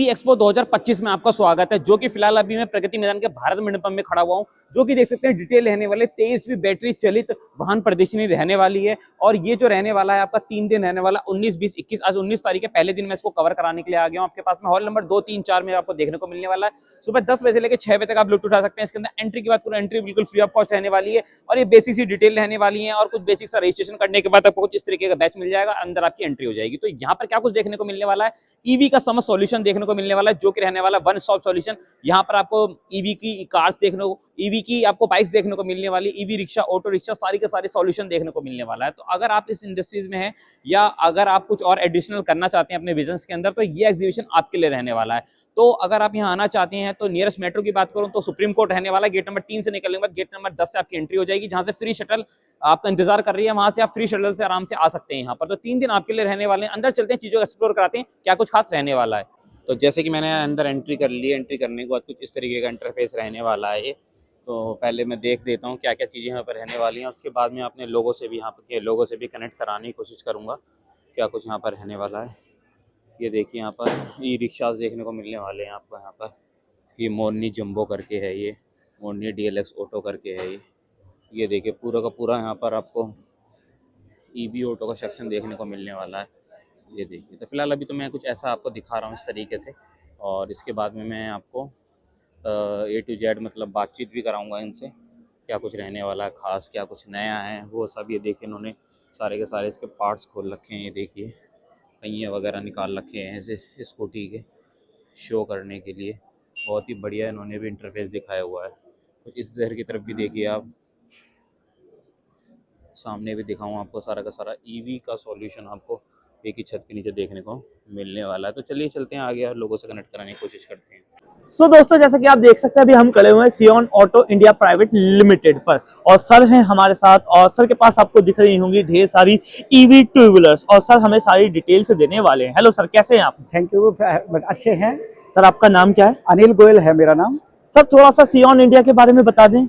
EV expo 2025 में आपका स्वागत है, जो कि फिलहाल अभी मैं प्रगति मैदान के भारत मंडपम में खड़ा हुआ हूं, जो कि देख सकते हैं डिटेल रहने वाले 23वीं बैटरी चलित वाहन प्रदर्शनी रहने वाली है। और ये जो रहने वाला है आपका 3 दिन रहने वाला 19, 20, 21। आज 19 तारीख है, पहले दिन मैं इसको कवर कराने के लिए आ गया हूं। आपके पास में हॉल नंबर 2, 3, 4 में आपको देखने को मिलने वाला है। सुबह 10 बजे से लेकर 6 बजे तक आप लुत्फ उठा सकते हैं। इसके अंदर एंट्री की बात करूं, एंट्री बिल्कुल फ्री ऑफ कॉस्ट रहने वाली है और ये बेसिक सी डिटेल रहने वाली है। और कुछ बेसिक सा रजिस्ट्रेशन करने के बाद आपको कुछ इस तरीके का बैच मिल जाएगा, अंदर आपकी एंट्री हो जाएगी। तो यहाँ पर क्या कुछ देखने को मिलने वाला है, ईवी का समस्त सॉल्यूशन देखने को मिलने वाला है, जो कि रहने वाला वन स्टॉप सॉल्यूशन। यहाँ पर आपको ईवी की कार्स देखने को, ईवी की आपको बाइक्स देखने को मिलने वाली, ईवी रिक्शा, ऑटो रिक्शा, सारी के सारे सॉल्यूशन देखने को मिलने वाला है। तो अगर आप इस इंडस्ट्रीज में हैं या अगर आप कुछ और एडिशनल करना चाहते हैं अपने बिजनेस के अंदर, तो ये एग्जीबिशन आपके लिए रहने वाला है। तो अगर आप यहाँ आना चाहते हैं तो नियरेस्ट मेट्रो की बात करूं तो सुप्रीम कोर्ट रहने वाला है। गेट नंबर 3 से निकलने के बाद गेट नंबर 10 से आपकी एंट्री हो जाएगी, जहां से फ्री शटल आपका इंतजार कर रही है। वहां से आप फ्री शटल से आराम से आ सकते हैं यहाँ पर। तो 3 दिन आपके लिए रहने वाले हैं। अंदर चलते हैं, चीजों को एक्सप्लोर कराते हैं क्या कुछ खास रहने वाला है। तो जैसे कि मैंने अंदर एंट्री कर ली, एंट्री करने के बाद कुछ इस तरीके का इंटरफेस रहने वाला है ये। तो पहले मैं देख देता हूँ क्या क्या चीज़ें यहाँ पर रहने वाली हैं, उसके बाद में अपने लोगों से भी, यहाँ के लोगों से भी कनेक्ट कराने की कोशिश करूँगा क्या कुछ यहाँ पर रहने वाला है। ये देखिए यहाँ पर ई रिक्शास देखने को मिलने वाले हैं आपको। यहाँ पर ये मोरनी जंबो करके है, ये मोरनी DLX ऑटो करके है ये देखिए पूरा का पूरा यहाँ पर आपको ईवी ऑटो का सेक्शन देखने को मिलने वाला है। ये देखिए, तो फिलहाल अभी तो मैं कुछ ऐसा आपको दिखा रहा हूँ इस तरीके से, और इसके बाद में मैं आपको A to Z मतलब बातचीत भी कराऊंगा इनसे क्या कुछ रहने वाला है ख़ास, क्या कुछ नया है वो सब। ये देखिए इन्होंने सारे के सारे इसके पार्ट्स खोल रखे हैं। ये देखिए पहिए वगैरह निकाल रखे हैं इसे स्कूटी के शो करने के लिए। बहुत ही बढ़िया इन्होंने भी इंटरफेस दिखाया हुआ है। कुछ इस शहर की तरफ भी देखिए आप, सामने भी दिखाऊँ आपको सारा का सारा ईवी का सॉल्यूशन आपको एक ही छत के नीचे देखने को मिलने वाला है। तो चलिए चलते हैं आगे और लोगों से कनेक्ट कराने की कोशिश करते हैं। सो दोस्तों, जैसा कि आप देख सकते हैं अभी हम खड़े हुए हैं सियोन ऑटो इंडिया प्राइवेट लिमिटेड पर, और सर हैं हमारे साथ, और सर के पास आपको दिख रही होंगी ढेर सारी ईवी टू व्हीलर्स, और सर हमें सारी डिटेल से देने वाले हैं। हेलो सर, कैसे हैं आप? थैंक यू, अच्छे हैं सर। आपका नाम क्या है? अनिल गोयल है मेरा नाम। सर थोड़ा सा सियोन इंडिया के बारे में बता दें।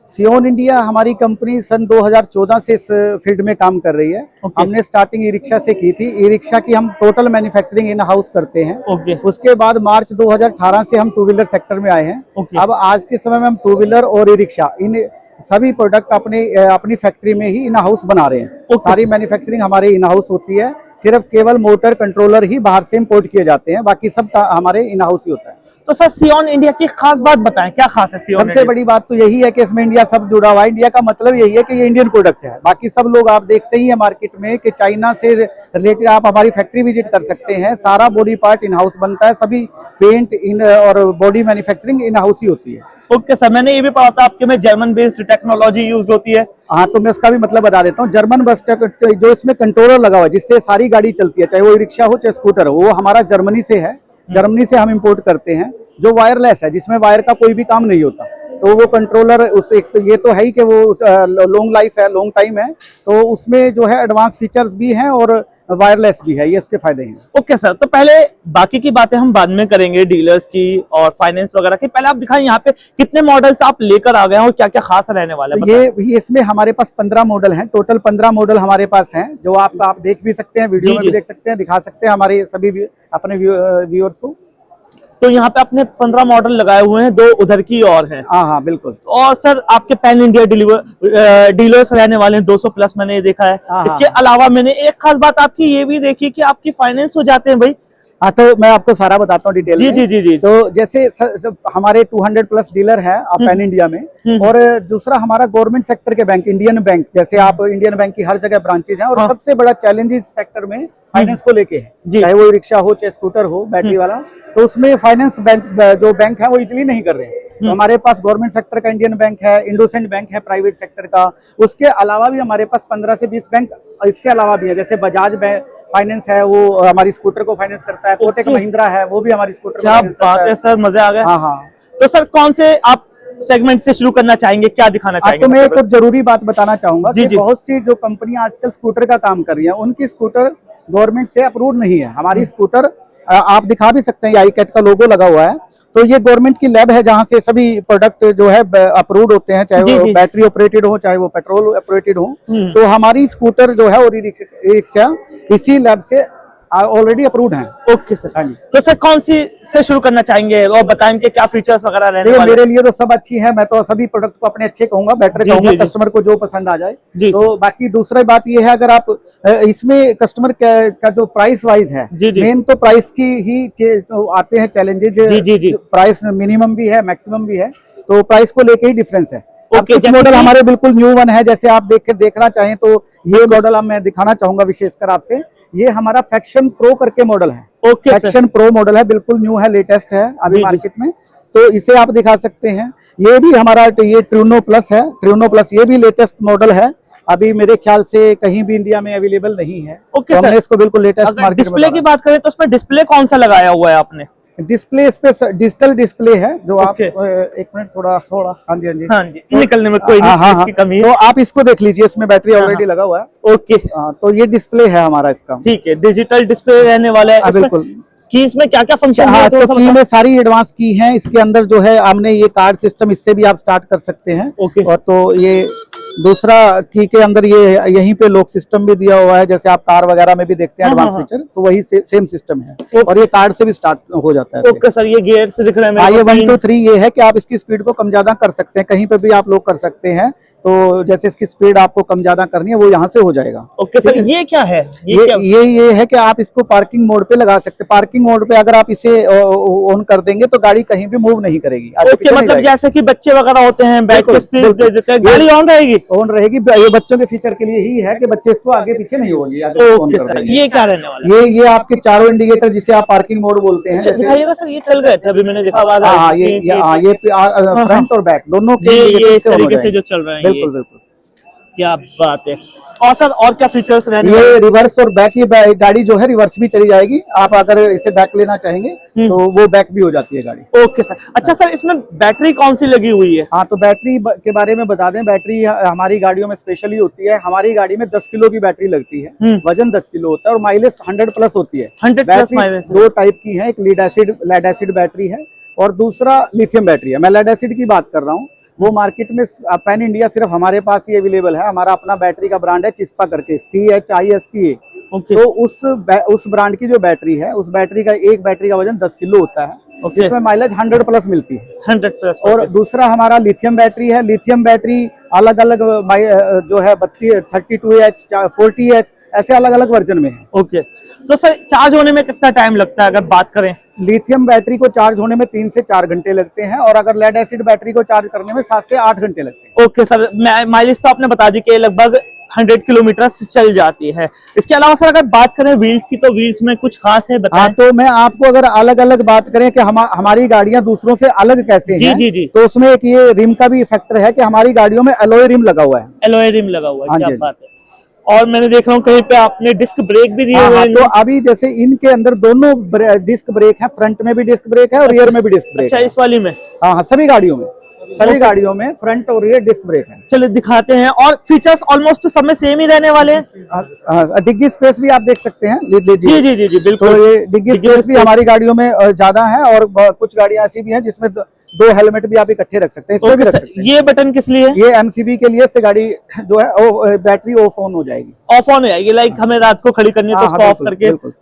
सियोन इंडिया हमारी कंपनी सन 2014 से इस फील्ड में काम कर रही है। हमने स्टार्टिंग ई रिक्शा से की थी। ई रिक्शा की हम टोटल मैन्युफैक्चरिंग इन हाउस करते हैं। उसके बाद मार्च 2018 से हम टू व्हीलर सेक्टर में आए हैं। अब आज के समय में हम टू व्हीलर और ई रिक्शा इन सभी प्रोडक्ट अपनी फैक्ट्री में ही इन हाउस बना रहे हैं। सारी मैन्युफैक्चरिंग हमारे इन हाउस होती है। सिर्फ केवल मोटर कंट्रोलर ही बाहर से इंपोर्ट किए जाते हैं, बाकी सब हमारे इन हाउस ही होता है। तो सर सियोन इंडिया की खास बात बताएं, क्या खास है सियोन? सबसे बड़ी बात तो यही है कि इसमें इंडिया सब जुड़ा हुआ है। इंडिया का मतलब यही है कि ये इंडियन प्रोडक्ट है। बाकी सब लोग आप देखते ही है मार्केट में कि चाइना से रिलेटेड आप हमारी फैक्ट्री विजिट कर सकते हैं। सारा बॉडी पार्ट इन हाउस बनता है, सभी पेंट इन और बॉडी मैन्युफैक्चरिंग इन हाउस ही होती है। ओके सर, मैंने ये भी पढ़ा था आपके में जर्मन बेस्ड टेक्नोलॉजी यूज होती है। हाँ, तो मैं उसका भी मतलब बता देता हूँ। जर्मन बस जो इसमें कंट्रोलर लगा हुआ है जिससे सारी गाड़ी चलती है, चाहे वो रिक्शा हो चाहे स्कूटर हो, वो हमारा जर्मनी से है। जर्मनी से हम इंपोर्ट करते हैं। जो वायरलेस है, जिसमें वायर का कोई भी काम नहीं होता, तो वो कंट्रोलर उस एक तो ये तो है ही कि वो लॉन्ग लाइफ है, लॉन्ग टाइम है, तो उसमें जो है एडवांस फीचर्स भी हैं और वायरलेस भी है। ये उसके फायदे हैं। ओके सर, तो पहले बाकी की बातें हम बाद में करेंगे, डीलर्स की और फाइनेंस वगैरह की। पहले आप दिखाएं यहाँ पे कितने मॉडल्स आप लेकर आ गए हैं और क्या क्या खास रहने वाला है। तो ये इसमें हमारे पास 15 मॉडल हैं। टोटल 15 मॉडल हमारे पास हैं, जो आप देख भी सकते हैं, वीडियो में भी देख सकते हैं, दिखा सकते हैं हमारे सभी अपने व्यूअर्स को। तो यहाँ पे अपने 15 मॉडल लगाए हुए हैं, 2 उधर की और हैं। हाँ बिल्कुल। और सर आपके पैन इंडिया डीलर्स रहने वाले हैं, 200 प्लस मैंने ये देखा है। इसके अलावा मैंने एक खास बात आपकी ये भी देखी कि आपकी फाइनेंस हो जाते हैं भाई। हाँ, तो मैं आपको सारा बताता हूँ डिटेल में। जी। तो जैसे हमारे 200 प्लस डीलर हैं पैन इंडिया में। और दूसरा हमारा गवर्नमेंट सेक्टर के बैंक, इंडियन बैंक, जैसे आप इंडियन बैंक की हर जगह ब्रांचेज हैं। और सबसे बड़ा चैलेंज इस सेक्टर में फाइनेंस को लेके है, चाहे वो रिक्शा हो चाहे स्कूटर हो बैटरी वाला। तो उसमें फाइनेंस जो बैंक है वो इजिली नहीं कर रहे हैं। तो हमारे पास गवर्नमेंट सेक्टर का इंडियन बैंक है, इंडोसेंट बैंक है प्राइवेट सेक्टर का। उसके अलावा भी हमारे पास 15 से 20 बैंक इसके अलावा भी है। जैसे बजाज बैंक फाइनेंस है, वो हमारी स्कूटर को फाइनेंस करता है। कोटक महिंद्रा है, वो भी हमारी स्कूटर क्या बात है सर, मजा आ गया। हाँ। तो सर कौन से आप सेगमेंट से शुरू करना चाहेंगे, क्या दिखाना चाहेंगे? तो मैं एक जरूरी बात बताना चाहूंगा कि बहुत सी जो कंपनियां आजकल स्कूटर का काम कर रही हैं, उनकी स्कूटर गवर्नमेंट से अप्रूव नहीं है। हमारी स्कूटर आप दिखा भी सकते हैं, आई-कैट का लोगो लगा हुआ है। तो ये गवर्नमेंट की लैब है जहां से सभी प्रोडक्ट जो है अप्रूव्ड होते हैं, चाहे वो बैटरी ऑपरेटेड हो चाहे वो पेट्रोल ऑपरेटेड हो। तो हमारी स्कूटर जो है और ई रिक्शा इसी लैब से ऑलरेडी अप्रूव्ड हैं। Okay sir. हाँ जी। तो सर कौन सी से शुरू करना चाहेंगे और बताएंगे क्या फीचर्स वगैरह रहने देखिए वाले? मेरे लिए तो सब अच्छी है, मैं तो सभी प्रोडक्ट को अपने अच्छे कहूंगा, बेटर जी, कहूंगा, जी, जी। कस्टमर को जो पसंद आ जाए। जी। तो बाकी दूसरी बात ये है, अगर आप इसमें कस्टमर का जो प्राइस वाइज है, जी, जी। मेन तो प्राइस की ही तो आते हैं चैलेंजेस। जी, जी, जी। प्राइस मिनिमम भी है, मैक्सिमम भी है, तो प्राइस को लेके ही डिफरेंस है। अब ओके, कुछ जैसे मॉडल कि- हमारे बिल्कुल न्यू वन है, जैसे आप देखना चाहें तो ये मॉडल अब मैं दिखाना चाहूंगा विशेषकर आपसे। ये हमारा फैक्शन प्रो करके मॉडल है। Okay sir. Faction pro model है, बिल्कुल न्यू है, लेटेस्ट है जी, अभी जी। मार्केट में, तो इसे आप दिखा सकते हैं। ये भी हमारा ये ट्रूनो प्लस है, ट्रूनो प्लस ये भी लेटेस्ट मॉडल है, अभी मेरे ख्याल से कहीं भी इंडिया में अवेलेबल नहीं है। ओके तो सर। हमने इसको बिल्कुल लेटेस्ट अगर मार्केट में डिस्प्ले की डाला। बात करें तो उसमें डिस्प्ले कौन सा लगाया हुआ है आपने? डिस्प्ले इस पे डिजिटल डिस्प्ले है, जो आप ओके। एक मिनट थोड़ा थोड़ा, हाँ जी हाँ जी, हाँ जी, निकलने में कोई नहीं, हाँ, स्पेस की कमी तो है। आप इसको देख लीजिए, इसमें बैटरी हाँ, ऑलरेडी हाँ। लगा हुआ है। ओके, तो ये डिस्प्ले है हमारा इसका। ठीक है, डिजिटल डिस्प्ले रहने वाला है। इसमें बिल्कुल। की इसमें क्या क्या फंक्शन हाँ, है तो की में सारी एडवांस की हैं, इसके अंदर जो है हमने ये कार्ड सिस्टम, इससे भी आप स्टार्ट कर सकते हैं। ओके। और तो ये दूसरा की के अंदर ये यहीं पे लॉक सिस्टम भी दिया हुआ है, जैसे आप कार वगैरह में भी देखते हैं हाँ, एडवांस हाँ, फीचर, तो वही सेम सिस्टम है। ओके। और ये कार्ड से भी स्टार्ट हो जाता है। ओके सर, ये गियर से दिख रहा है मेरे हाँ, ये को 1 तीन। 2 3 ये है कि आप इसकी स्पीड को कम ज्यादा कर सकते हैं, कहीं पे भी आप लोग कर सकते हैं। तो जैसे इसकी स्पीड आपको कम ज्यादा करनी है, वो यहाँ से हो जाएगा। ओके सर, ये क्या है? ये क्या? ये है कि आप इसको पार्किंग मोड पे लगा सकते हैं। पार्किंग मोड पे अगर आप इसे ऑन कर देंगे तो गाड़ी कहीं भी मूव नहीं करेगी। आगे ओके, पीछे नहीं मतलब जाएगी। जैसे कि बच्चे वगैरह होते हैं, बैठ के बिल्कुल, स्पीड बिल्कुल। दे देते हैं, गाड़ी ऑन रहेगी? ऑन रहेगी। ये बच्चों के फीचर के लिए ही है कि बच्चे इसको आगे पीछे नहीं होंगे। ओके सर, ये क्या रहने वाला है? ये आपके चारों इंडिकेटर, जिसे आप पार्किंग मोड बोलते हैं, अच्छा, जैसे दिखाइएगा सर, ये चल गए थे अभी, मैंने देखा आवाज हाँ, आई। ये फ्रंट और बैक दोनों के ये इंडिकेटर इस से ऑन हो तरीके से जाएंगे। जो चल रहे हैं, बिल्कुल बिल्कुल। क्या बात है। और सर, और क्या फीचर्स रहने वाले ये हैं? रिवर्स और बैक, ये गाड़ी जो है रिवर्स भी चली जाएगी। आप अगर इसे बैक लेना चाहेंगे तो वो बैक भी हो जाती है गाड़ी। Okay sir. अच्छा सर, इसमें बैटरी कौन सी लगी हुई है? हाँ, तो बैटरी के बारे में बता दें। बैटरी हमारी गाड़ियों में स्पेशली होती है। हमारी गाड़ी में 10 किलो की बैटरी लगती है, वजन 10 किलो होता है, और माइलेज 100 प्लस होती है। 100 प्लस बैटरी माइलेज। दो टाइप की है, एक लेड एसिड बैटरी है और दूसरा लिथियम बैटरी है। मैं लेड एसिड की बात कर रहा हूँ। वो मार्केट में पैन इंडिया सिर्फ हमारे पास ही अवेलेबल है। हमारा अपना बैटरी का ब्रांड है चिस्पा करके, CHISPA। ओके। तो उस ब्रांड की जो बैटरी है, उस बैटरी का एक बैटरी का वजन 10 किलो होता है, ओके। जिसमें माइलेज 100 प्लस मिलती है। 100 प्लस। और दूसरा हमारा लिथियम बैटरी है। लिथियम बैटरी अलग अलग जो है 32H 40H ऐसे अलग अलग वर्जन में है। ओके, तो सर चार्ज होने में कितना टाइम लगता है अगर बात करें? लिथियम बैटरी को चार्ज होने में 3 से 4 घंटे लगते हैं, और अगर लेड एसिड बैटरी को चार्ज करने में 7 से 8 घंटे लगते हैं। ओके सर, माइलेज तो आपने बता दी कि लगभग 100 किलोमीटर चल जाती है। इसके अलावा सर अगर बात करें व्हील्स की, तो व्हील्स में कुछ खास है बताएं? हाँ, तो मैं आपको अगर अलग अलग बात करें कि हमारी गाड़ियां दूसरों से अलग कैसे जी, हैं, जी, जी। तो उसमें एक ये रिम का भी फैक्टर है कि हमारी गाड़ियों में एलॉय रिम लगा हुआ है। एलॉय रिम लगा हुआ है, हाँ क्या जी, बात है। और मैंने देख रहा हूँ कहीं पे आपने डिस्क ब्रेक भी दिए हाँ, हुए हाँ, हैं। तो अभी जैसे इनके अंदर दोनों डिस्क ब्रेक है, फ्रंट में भी डिस्क ब्रेक है और रियर में भी डिस्क ब्रेक अच्छा, है। इस वाली में? हाँ, सभी गाड़ियों में फ्रंट और रियर डिस्क ब्रेक है। चलिए दिखाते हैं। और फीचर्स ऑलमोस्ट सब में सेम ही रहने वाले हैं। डिग्गी स्पेस भी आप देख सकते हैं। जी जी जी जी, बिल्कुल। तो ये डिग्गी स्पेस भी हमारी गाड़ियों में ज्यादा है, और कुछ गाड़ियां ऐसी भी हैं जिसमें दो हेलमेट भी आप इकट्ठे रख सकते हैं, इसमें भी रख सकते हैं। ये बटन किस लिए है? ये MCB के लिए, इससे गाड़ी जो है बैटरी ऑफ ऑन हो जाएगी। ऑफ ऑन हो जाएगी, लाइक हमें रात को खड़ी करनी है तो हाँ, उसको ऑफ बिल्कुल, करके बिल्कुल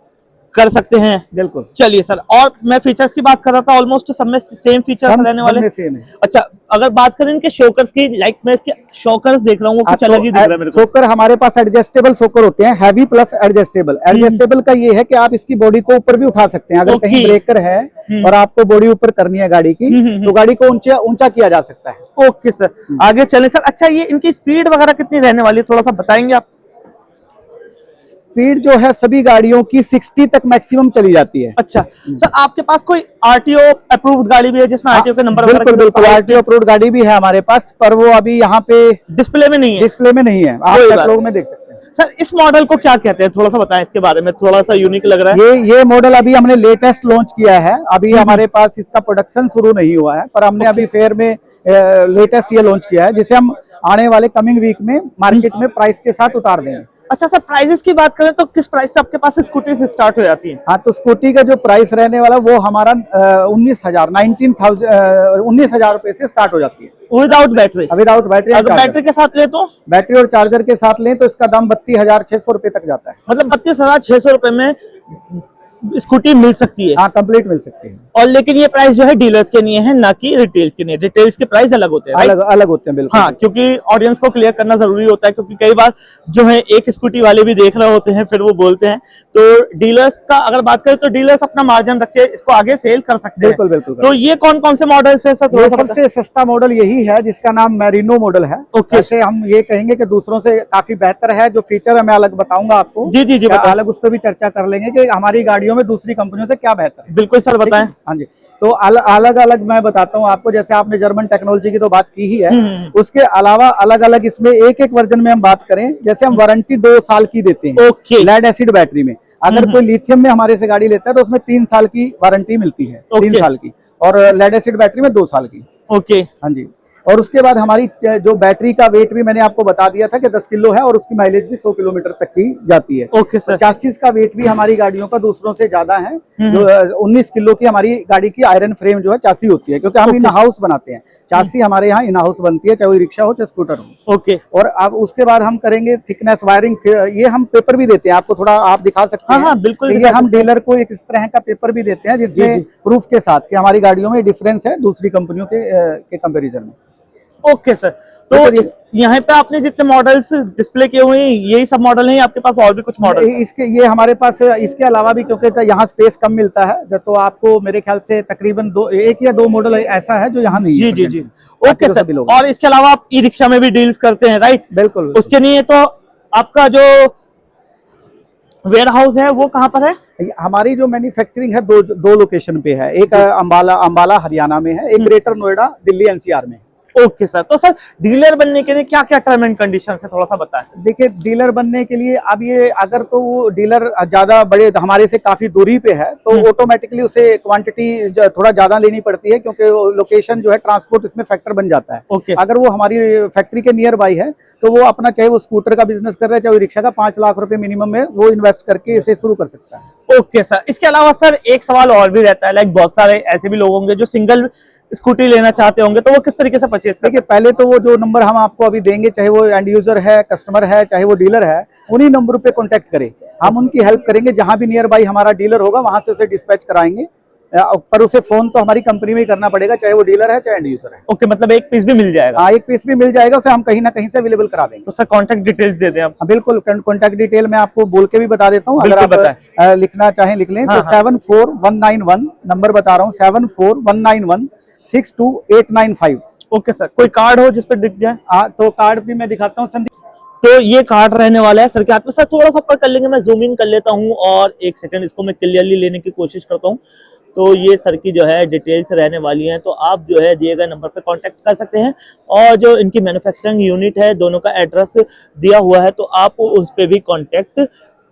कर सकते हैं। बिल्कुल। चलिए सर, और मैं फीचर्स की बात कर रहा था, ऑलमोस्ट सब में सेम फीचर्स रहने वाले हैं। सेम है। अच्छा, अगर बात करें इनके शॉकर्स की, लाइक मैं इसके शॉकर्स देख रहा हूँ, वो कुछ अलग ही दिख रहा है मेरे को। शॉकर हमारे पास एडजस्टेबल शॉकर होते हैं, हैवी प्लस एडजस्टेबल। एडजस्टेबल का ये है कि आप इसकी बॉडी को ऊपर भी उठा सकते हैं। अगर कहीं ब्रेकर है और आपको बॉडी ऊपर करनी है गाड़ी की, तो गाड़ी को ऊंचा किया जा सकता है। ओके सर, आगे चले सर। अच्छा, ये इनकी स्पीड वगैरह कितनी रहने वाली है, थोड़ा सा बताएंगे आप? स्पीड जो है सभी गाड़ियों की 60 तक मैक्सिमम चली जाती है। अच्छा सर, आपके पास कोई RTO अप्रूव्ड गाड़ी भी है जिसमें RTO के नंबर वगैरह? बिल्कुल बिल्कुल, RTO अप्रूव्ड गाड़ी भी है हमारे पास, पर वो अभी यहाँ पे डिस्प्ले में नहीं है। डिस्प्ले में नहीं है, आप कैटलॉग में देख सकते हैं। सर, इस मॉडल को क्या कहते हैं, थोड़ा सा बताएं इसके बारे में, थोड़ा सा यूनिक लग रहा है। ये मॉडल अभी हमने लेटेस्ट लॉन्च किया है। अभी हमारे पास इसका प्रोडक्शन शुरू नहीं हुआ है, पर हमने अभी फेयर में लेटेस्ट ये लॉन्च किया है, जिसे हम आने वाले कमिंग वीक में मार्केट में प्राइस के साथ उतार देंगे। अच्छा सर, प्राइसेस की बात करें तो किस प्राइस से आपके पास स्कूटी से स्टार्ट हो जाती है? हाँ, तो स्कूटी का जो प्राइस रहने वाला वो हमारा 19,000 रुपए से स्टार्ट हो जाती है, विदाउट बैटरी। Without battery. अगर बैटरी के साथ ले तो? बैटरी और चार्जर के साथ लें तो इसका दाम 32,600 रुपए तक जाता है। मतलब 32,600 रुपए में स्कूटी मिल सकती है। हाँ, कंप्लीट मिल सकती है। और लेकिन ये प्राइस जो है डीलर्स के लिए है, ना कि रिटेल्स के लिए। रिटेल्स के प्राइस अलग होते हैं, अलग अलग होते हैं, बिल्कुल। हाँ, क्योंकि ऑडियंस को क्लियर करना जरूरी होता है, क्योंकि कई बार जो है एक स्कूटी वाले भी देख रहे होते हैं, फिर वो बोलते हैं। तो डीलर्स का अगर बात करें तो डीलर्स अपना मार्जिन रख के इसको आगे सेल कर सकते हैं। बिल्कुल बिल्कुल। तो ये कौन कौन से मॉडल्स है सर, थोड़ा ये सा सबसे सस्ता मॉडल यही है जिसका नाम मैरिनो मॉडल है। ओके। जैसे हम ये कहेंगे कि दूसरों से काफी बेहतर है, जो फीचर है मैं अलग बताऊंगा आपको। जी जी जी, बताएं। अलग उस पर भी चर्चा कर लेंगे कि हमारी गाड़ियों में दूसरी कंपनियों से क्या बेहतर है। बिल्कुल सर, बताएं। हाँ जी। तो अलग अलग मैं बताता हूँ आपको। जैसे आपने जर्मन टेक्नोलॉजी की तो बात की ही है, उसके अलावा अलग अलग इसमें एक एक वर्जन में हम बात करें, जैसे हम वारंटी 2 साल की देते हैं। ओके। लेड एसिड बैटरी में अगर कोई लिथियम में हमारे से गाड़ी लेता है तो उसमें 3 साल की वारंटी मिलती है, 3 साल की, और लेड एसिड बैटरी में 2 साल की। ओके। हाँ जी। और उसके बाद हमारी जो बैटरी का वेट भी मैंने आपको बता दिया था कि 10 किलो है, और उसकी माइलेज भी 100 किलोमीटर तक की जाती है। Okay sir. चासीस का वेट भी हमारी गाड़ियों का दूसरों से ज्यादा है। जो 19 किलो की हमारी गाड़ी की आयरन फ्रेम जो है चासी होती है, क्योंकि हम इन हाउस बनाते हैं। चासी हमारे यहाँ इन हाउस बनती है, चाहे वो रिक्शा हो चाहे स्कूटर हो। ओके। और अब उसके बाद हम करेंगे थिकनेस वायरिंग। ये हम पेपर भी देते हैं आपको, थोड़ा आप दिखा सकते हैं। हाँ, बिल्कुल। ये हम डीलर को एक इस तरह का पेपर भी देते हैं जिसमें प्रूफ के साथ कि हमारी गाड़ियों में डिफरेंस है दूसरी कंपनियों के कंपेरिजन में। Okay sir. तो यहाँ पे आपने जितने मॉडल्स डिस्प्ले किए हुए हैं यही सब मॉडल हैं, आपके पास और भी कुछ मॉडल? इसके ये हमारे पास इसके अलावा भी, क्योंकि यहाँ स्पेस कम मिलता है, तो आपको मेरे ख्याल से तकरीबन 1 या 2 मॉडल ऐसा है जो यहाँ नहीं है। जी जी। Okay sir. और इसके अलावा आप ई रिक्शा में भी डील्स करते हैं, राइट? बिल्कुल। उसके लिए तो आपका जो वेयर हाउस है वो कहाँ पर है? हमारी जो मैन्युफैक्चरिंग है दो लोकेशन पे है। एक अंबाला हरियाणा में है, एक ग्रेटर नोएडा दिल्ली एनसीआर में। Okay sir. तो सर डीलर बनने के लिए क्या क्या टर्म एंड कंडीशन है, थोड़ा सा बताएं। देखिए, डीलर बनने के लिए अब ये अगर तो वो डीलर ज्यादा बड़े हमारे से काफी दूरी पे है तो ऑटोमेटिकली उसे क्वांटिटी थोड़ा ज्यादा लेनी पड़ती है, क्योंकि लोकेशन जो है ट्रांसपोर्ट इसमें फैक्टर बन जाता है। ओके। अगर वो हमारी फैक्ट्री के नियर बाई है तो वो अपना, चाहे वो स्कूटर का बिजनेस कर रहा है चाहे वो रिक्शा का, 5 लाख रुपए मिनिमम में वो इन्वेस्ट करके इसे शुरू कर सकता है। Okay sir. इसके अलावा सर एक सवाल और भी रहता है, लाइक बहुत सारे ऐसे भी लोग होंगे जो सिंगल स्कूटी लेना चाहते होंगे, तो वो किस तरीके से परचेज करेंगे? पहले तो वो जो नंबर हम आपको अभी देंगे, चाहे वो एंड यूजर है, कस्टमर है, चाहे वो डीलर है, उन्हीं नंबर पे कांटेक्ट करें। हम उनकी हेल्प करेंगे, जहां भी नियर बाई हमारा डीलर होगा वहां से उसे डिस्पैच कराएंगे। पर उसे फोन तो हमारी कंपनी में ही करना पड़ेगा, चाहे वो डीलर है चाहे एंड यूजर है। ओके, मतलब एक पीस भी मिल जाएगा? हाँ, एक पीस भी मिल जाएगा, उसे हम कहीं ना कहीं से अवेलेबल करा देंगे। तो सर कॉन्टेक्ट डिटेल्स दे दें आप। हाँ, बिल्कुल। कॉन्टेक्ट डिटेल मैं आपको बोल के भी बता देता हूँ, अगर आप लिखना चाहें लिख लें। तो 74191 नंबर बता रहा हूँ, 74191628995। Okay sir. कोई कार्ड हो जिस पर दिख जाए? तो कार्ड भी मैं दिखाता हूँ। तो ये कार्ड रहने वाला है सर के हाथ में। सर थोड़ा सा ऊपर कर लेंगे, मैं जूम इन कर लेता हूँ और एक सेकंड इसको मैं क्लियरली लेने की कोशिश करता हूँ। तो ये सर की जो है डिटेल्स रहने वाली हैं, तो आप जो है दिए गए नंबर पर कांटेक्ट कर सकते हैं। और जो इनकी मैन्युफैक्चरिंग यूनिट है दोनों का एड्रेस दिया हुआ है, तो आप उस पर भी कांटेक्ट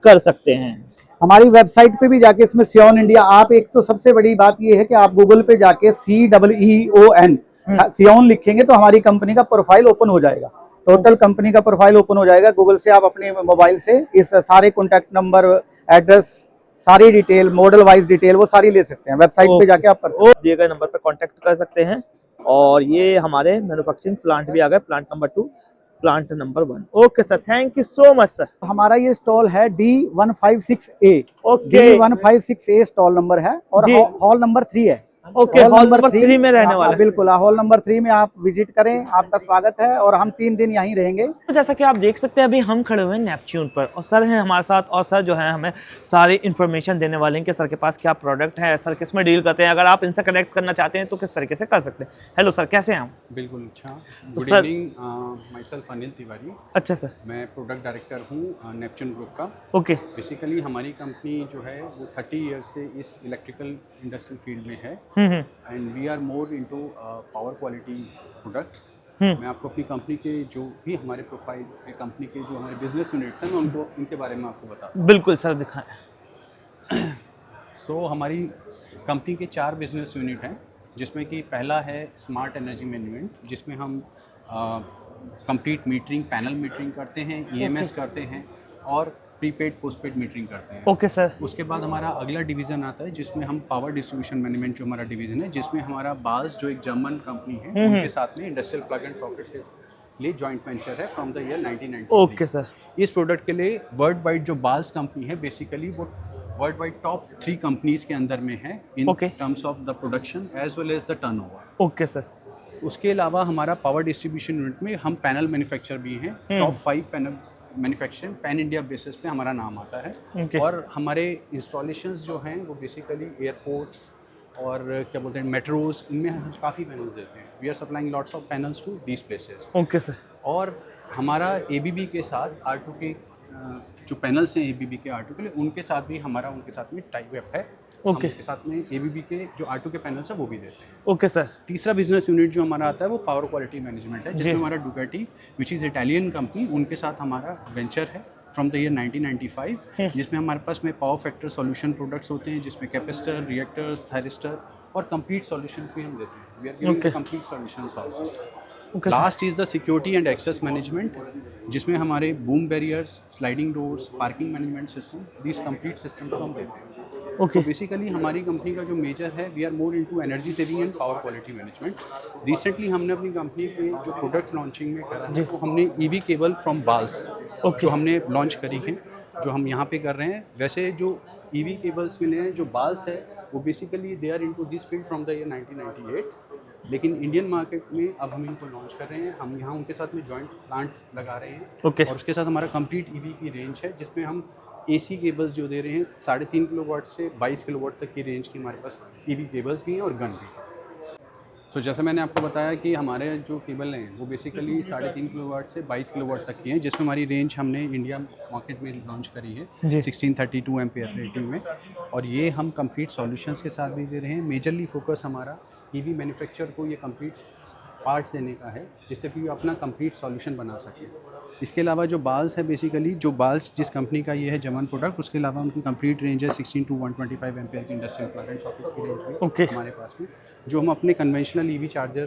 कर सकते हैं। हमारी वेबसाइट पे भी जाके इसमें सियोन इंडिया, आप एक तो सबसे बड़ी बात ये है कि आप गूगल पे जाके CEEON सियोन लिखेंगे तो हमारी कंपनी का प्रोफाइल ओपन हो जाएगा। टोटल कंपनी का प्रोफाइल ओपन हो जाएगा। गूगल से आप अपने मोबाइल से इस सारे कॉन्टैक्ट नंबर, एड्रेस, सारी डिटेल, मॉडल वाइज डिटेल वो सारी ले सकते हैं। वेबसाइट पे जाके आप दिए गए नंबर पर कांटेक्ट कर सकते हैं। और ये हमारे मैन्युफैक्चरिंग प्लांट भी आ गए, plant number 2, plant number 1। Okay sir, thank you so much sir. हमारा ये स्टॉल है D156A। Okay. D156A stall number है और हॉल नंबर 3 है। ओके, हॉल नंबर 3 में रहने वाला है। बिल्कुल, हॉल नंबर 3 में आप विजिट करें, आपका स्वागत है। और हम 3 दिन यहीं रहेंगे। तो जैसा कि आप देख सकते हैं अभी हम खड़े हुए हैं नेपच्यून पर, और सर हैं हमारे साथ, और सर जो है हमें सारी इन्फॉर्मेशन देने वाले हैं कि सर के पास क्या प्रोडक्ट है, सर किस में डील करते हैं। अगर आप इनसे कनेक्ट करना चाहते हैं तो किस तरीके से कर सकते हैं। हेलो सर, कैसे हैं आप? बिल्कुल अच्छा। तो good sir- evening, my self Anil Tiwari. अच्छा सर। मैं प्रोडक्ट डायरेक्टर हूँ नेपच्यून ग्रुप का। ओके। बेसिकली हमारी कंपनी जो है वो 30 ईयर से इस इलेक्ट्रिकल इंडस्ट्रियल फील्ड में है and we are more into power quality products. मैं आपको अपनी कंपनी के जो भी हमारे प्रोफाइल कंपनी के जो हमारे बिजनेस यूनिट्स हैं मैं उनको इनके बारे में आपको बताता हूँ। बिल्कुल सर, दिखाएं। सो हमारी कंपनी के 4 बिजनेस यूनिट हैं, जिसमें कि पहला है स्मार्ट एनर्जी मैनेजमेंट, जिसमें हम कंप्लीट मीटरिंग, पैनल मीटरिंग करते हैं, EMS करते हैं और प्रीपेड पोस्टपेड मीटरिंग करते हैं। Okay sir. उसके बाद हमारा अगला डिवीज़न आता है जिसमें हम पावर डिस्ट्रीब्यूशन मैनेजमेंट जो हमारा डिवीज़न है, जिसमें हमारा बाल्स जो एक जर्मन कंपनी है उनके साथ में इंडस्ट्रियल प्लग एंड सॉकेट्स के लिए जॉइंट वेंचर है from the year 1993। Okay sir. इस प्रोडक्ट के लिए वर्ल्ड वाइड जो बाल्स कंपनी है बेसिकली वो वर्ल्ड वाइड टॉप 3 कंपनीज के अंदर में है in Okay. Terms of the production as well as the turnover. Okay sir. उसके अलावा हमारा पावर डिस्ट्रीब्यूशन यूनिट में हम पैनल मैन्युफैक्चर भी हैं। Top 5 panel manufacturing pan India basis पे हमारा नाम आता है। Okay. और हमारे इंस्टॉलेशंस जो हैं वो बेसिकली एयरपोर्ट्स और क्या बोलते हैं मेट्रोज, इनमें हम काफ़ी पैनल्स देते हैं। We are supplying lots of panels to these places. Okay sir. और हमारा ABB के साथ R2 के जो पैनल्स हैं ABB के R2 के लिए, उनके साथ भी हमारा उनके साथ में टाइप अप है। हम Okay. उनके साथ में ABB के जो R2 के पैनल्स हैं वो भी देते हैं। Okay sir. तीसरा बिजनेस यूनिट जो हमारा आता है वो पावर क्वालिटी मैनेजमेंट है, जिसमें जी। हमारा Ducati which is Italian company, उनके साथ हमारा वेंचर है फ्रॉम द ईयर 1995, जिसमें हमारे पास में पावर फैक्टर सॉल्यूशन प्रोडक्ट्स होते हैं, जिसमें कैपेसिटर, रिएक्टर्स, थायरिस्टर और कंप्लीट सॉल्यूशंस भी हम देते हैं। We are giving Okay. Complete solutions also. Okay sir. Last is the security and access management, जिसमें हमारे boom barriers, sliding doors, parking management system, these complete systems को हम देते हैं। ओके। तो बेसिकली हमारी कंपनी का जो मेजर है, we are more into energy saving and power quality management. Recently हमने अपनी कंपनी के जो प्रोडक्ट लॉन्चिंग में करा है, वो हमने EV केबल फ्रॉम बाल्स जो हमने लॉन्च करी है, जो हम यहाँ पे कर रहे हैं। वैसे जो EV केबल्स मिले हैं, जो बाल्स है, वो basically they are into this field from the year 1998, लेकिन इंडियन मार्केट में अब हम इनको लॉन्च कर रहे हैं। हम यहाँ उनके साथ में जॉइंट प्लांट लगा रहे हैं। ओके। और उसके साथ हमारा कंप्लीट EV की रेंज है, जिसमें हम AC केबल्स जो दे रहे हैं 3.5 किलोवाट से 22 किलोवाट तक की रेंज की हमारे पास EV केबल्स भी हैं और गन भी है। सो जैसे मैंने आपको बताया कि हमारे जो केबल हैं वो बेसिकली 3.5 किलोवाट से 22 किलोवाट तक की हैं, जिसमें हमारी रेंज हमने इंडिया मार्केट में लॉन्च करी है जी। 1632 एम्पेयर रेटिंग में। और ये हम कंप्लीट सॉल्यूशंस के साथ भी दे रहे हैं। मेजरली फोकस हमारा EV मैन्युफैक्चर को ये कंप्लीट पार्ट्स देने का है, जिससे कि वो अपना कंप्लीट सॉल्यूशन बना सके। इसके अलावा जो बाल्स है, बेसिकली जो बाल्स जिस कंपनी का ये है जर्मन प्रोडक्ट, उसके अलावा उनकी कंप्लीट रेंज है 16 to 125 एम्पेयर की इंडस्ट्रियल प्लग एंड सॉकेट्स की रेंज भी Okay. हमारे पास में, जो हम अपने कन्वेंशनल EV चार्जर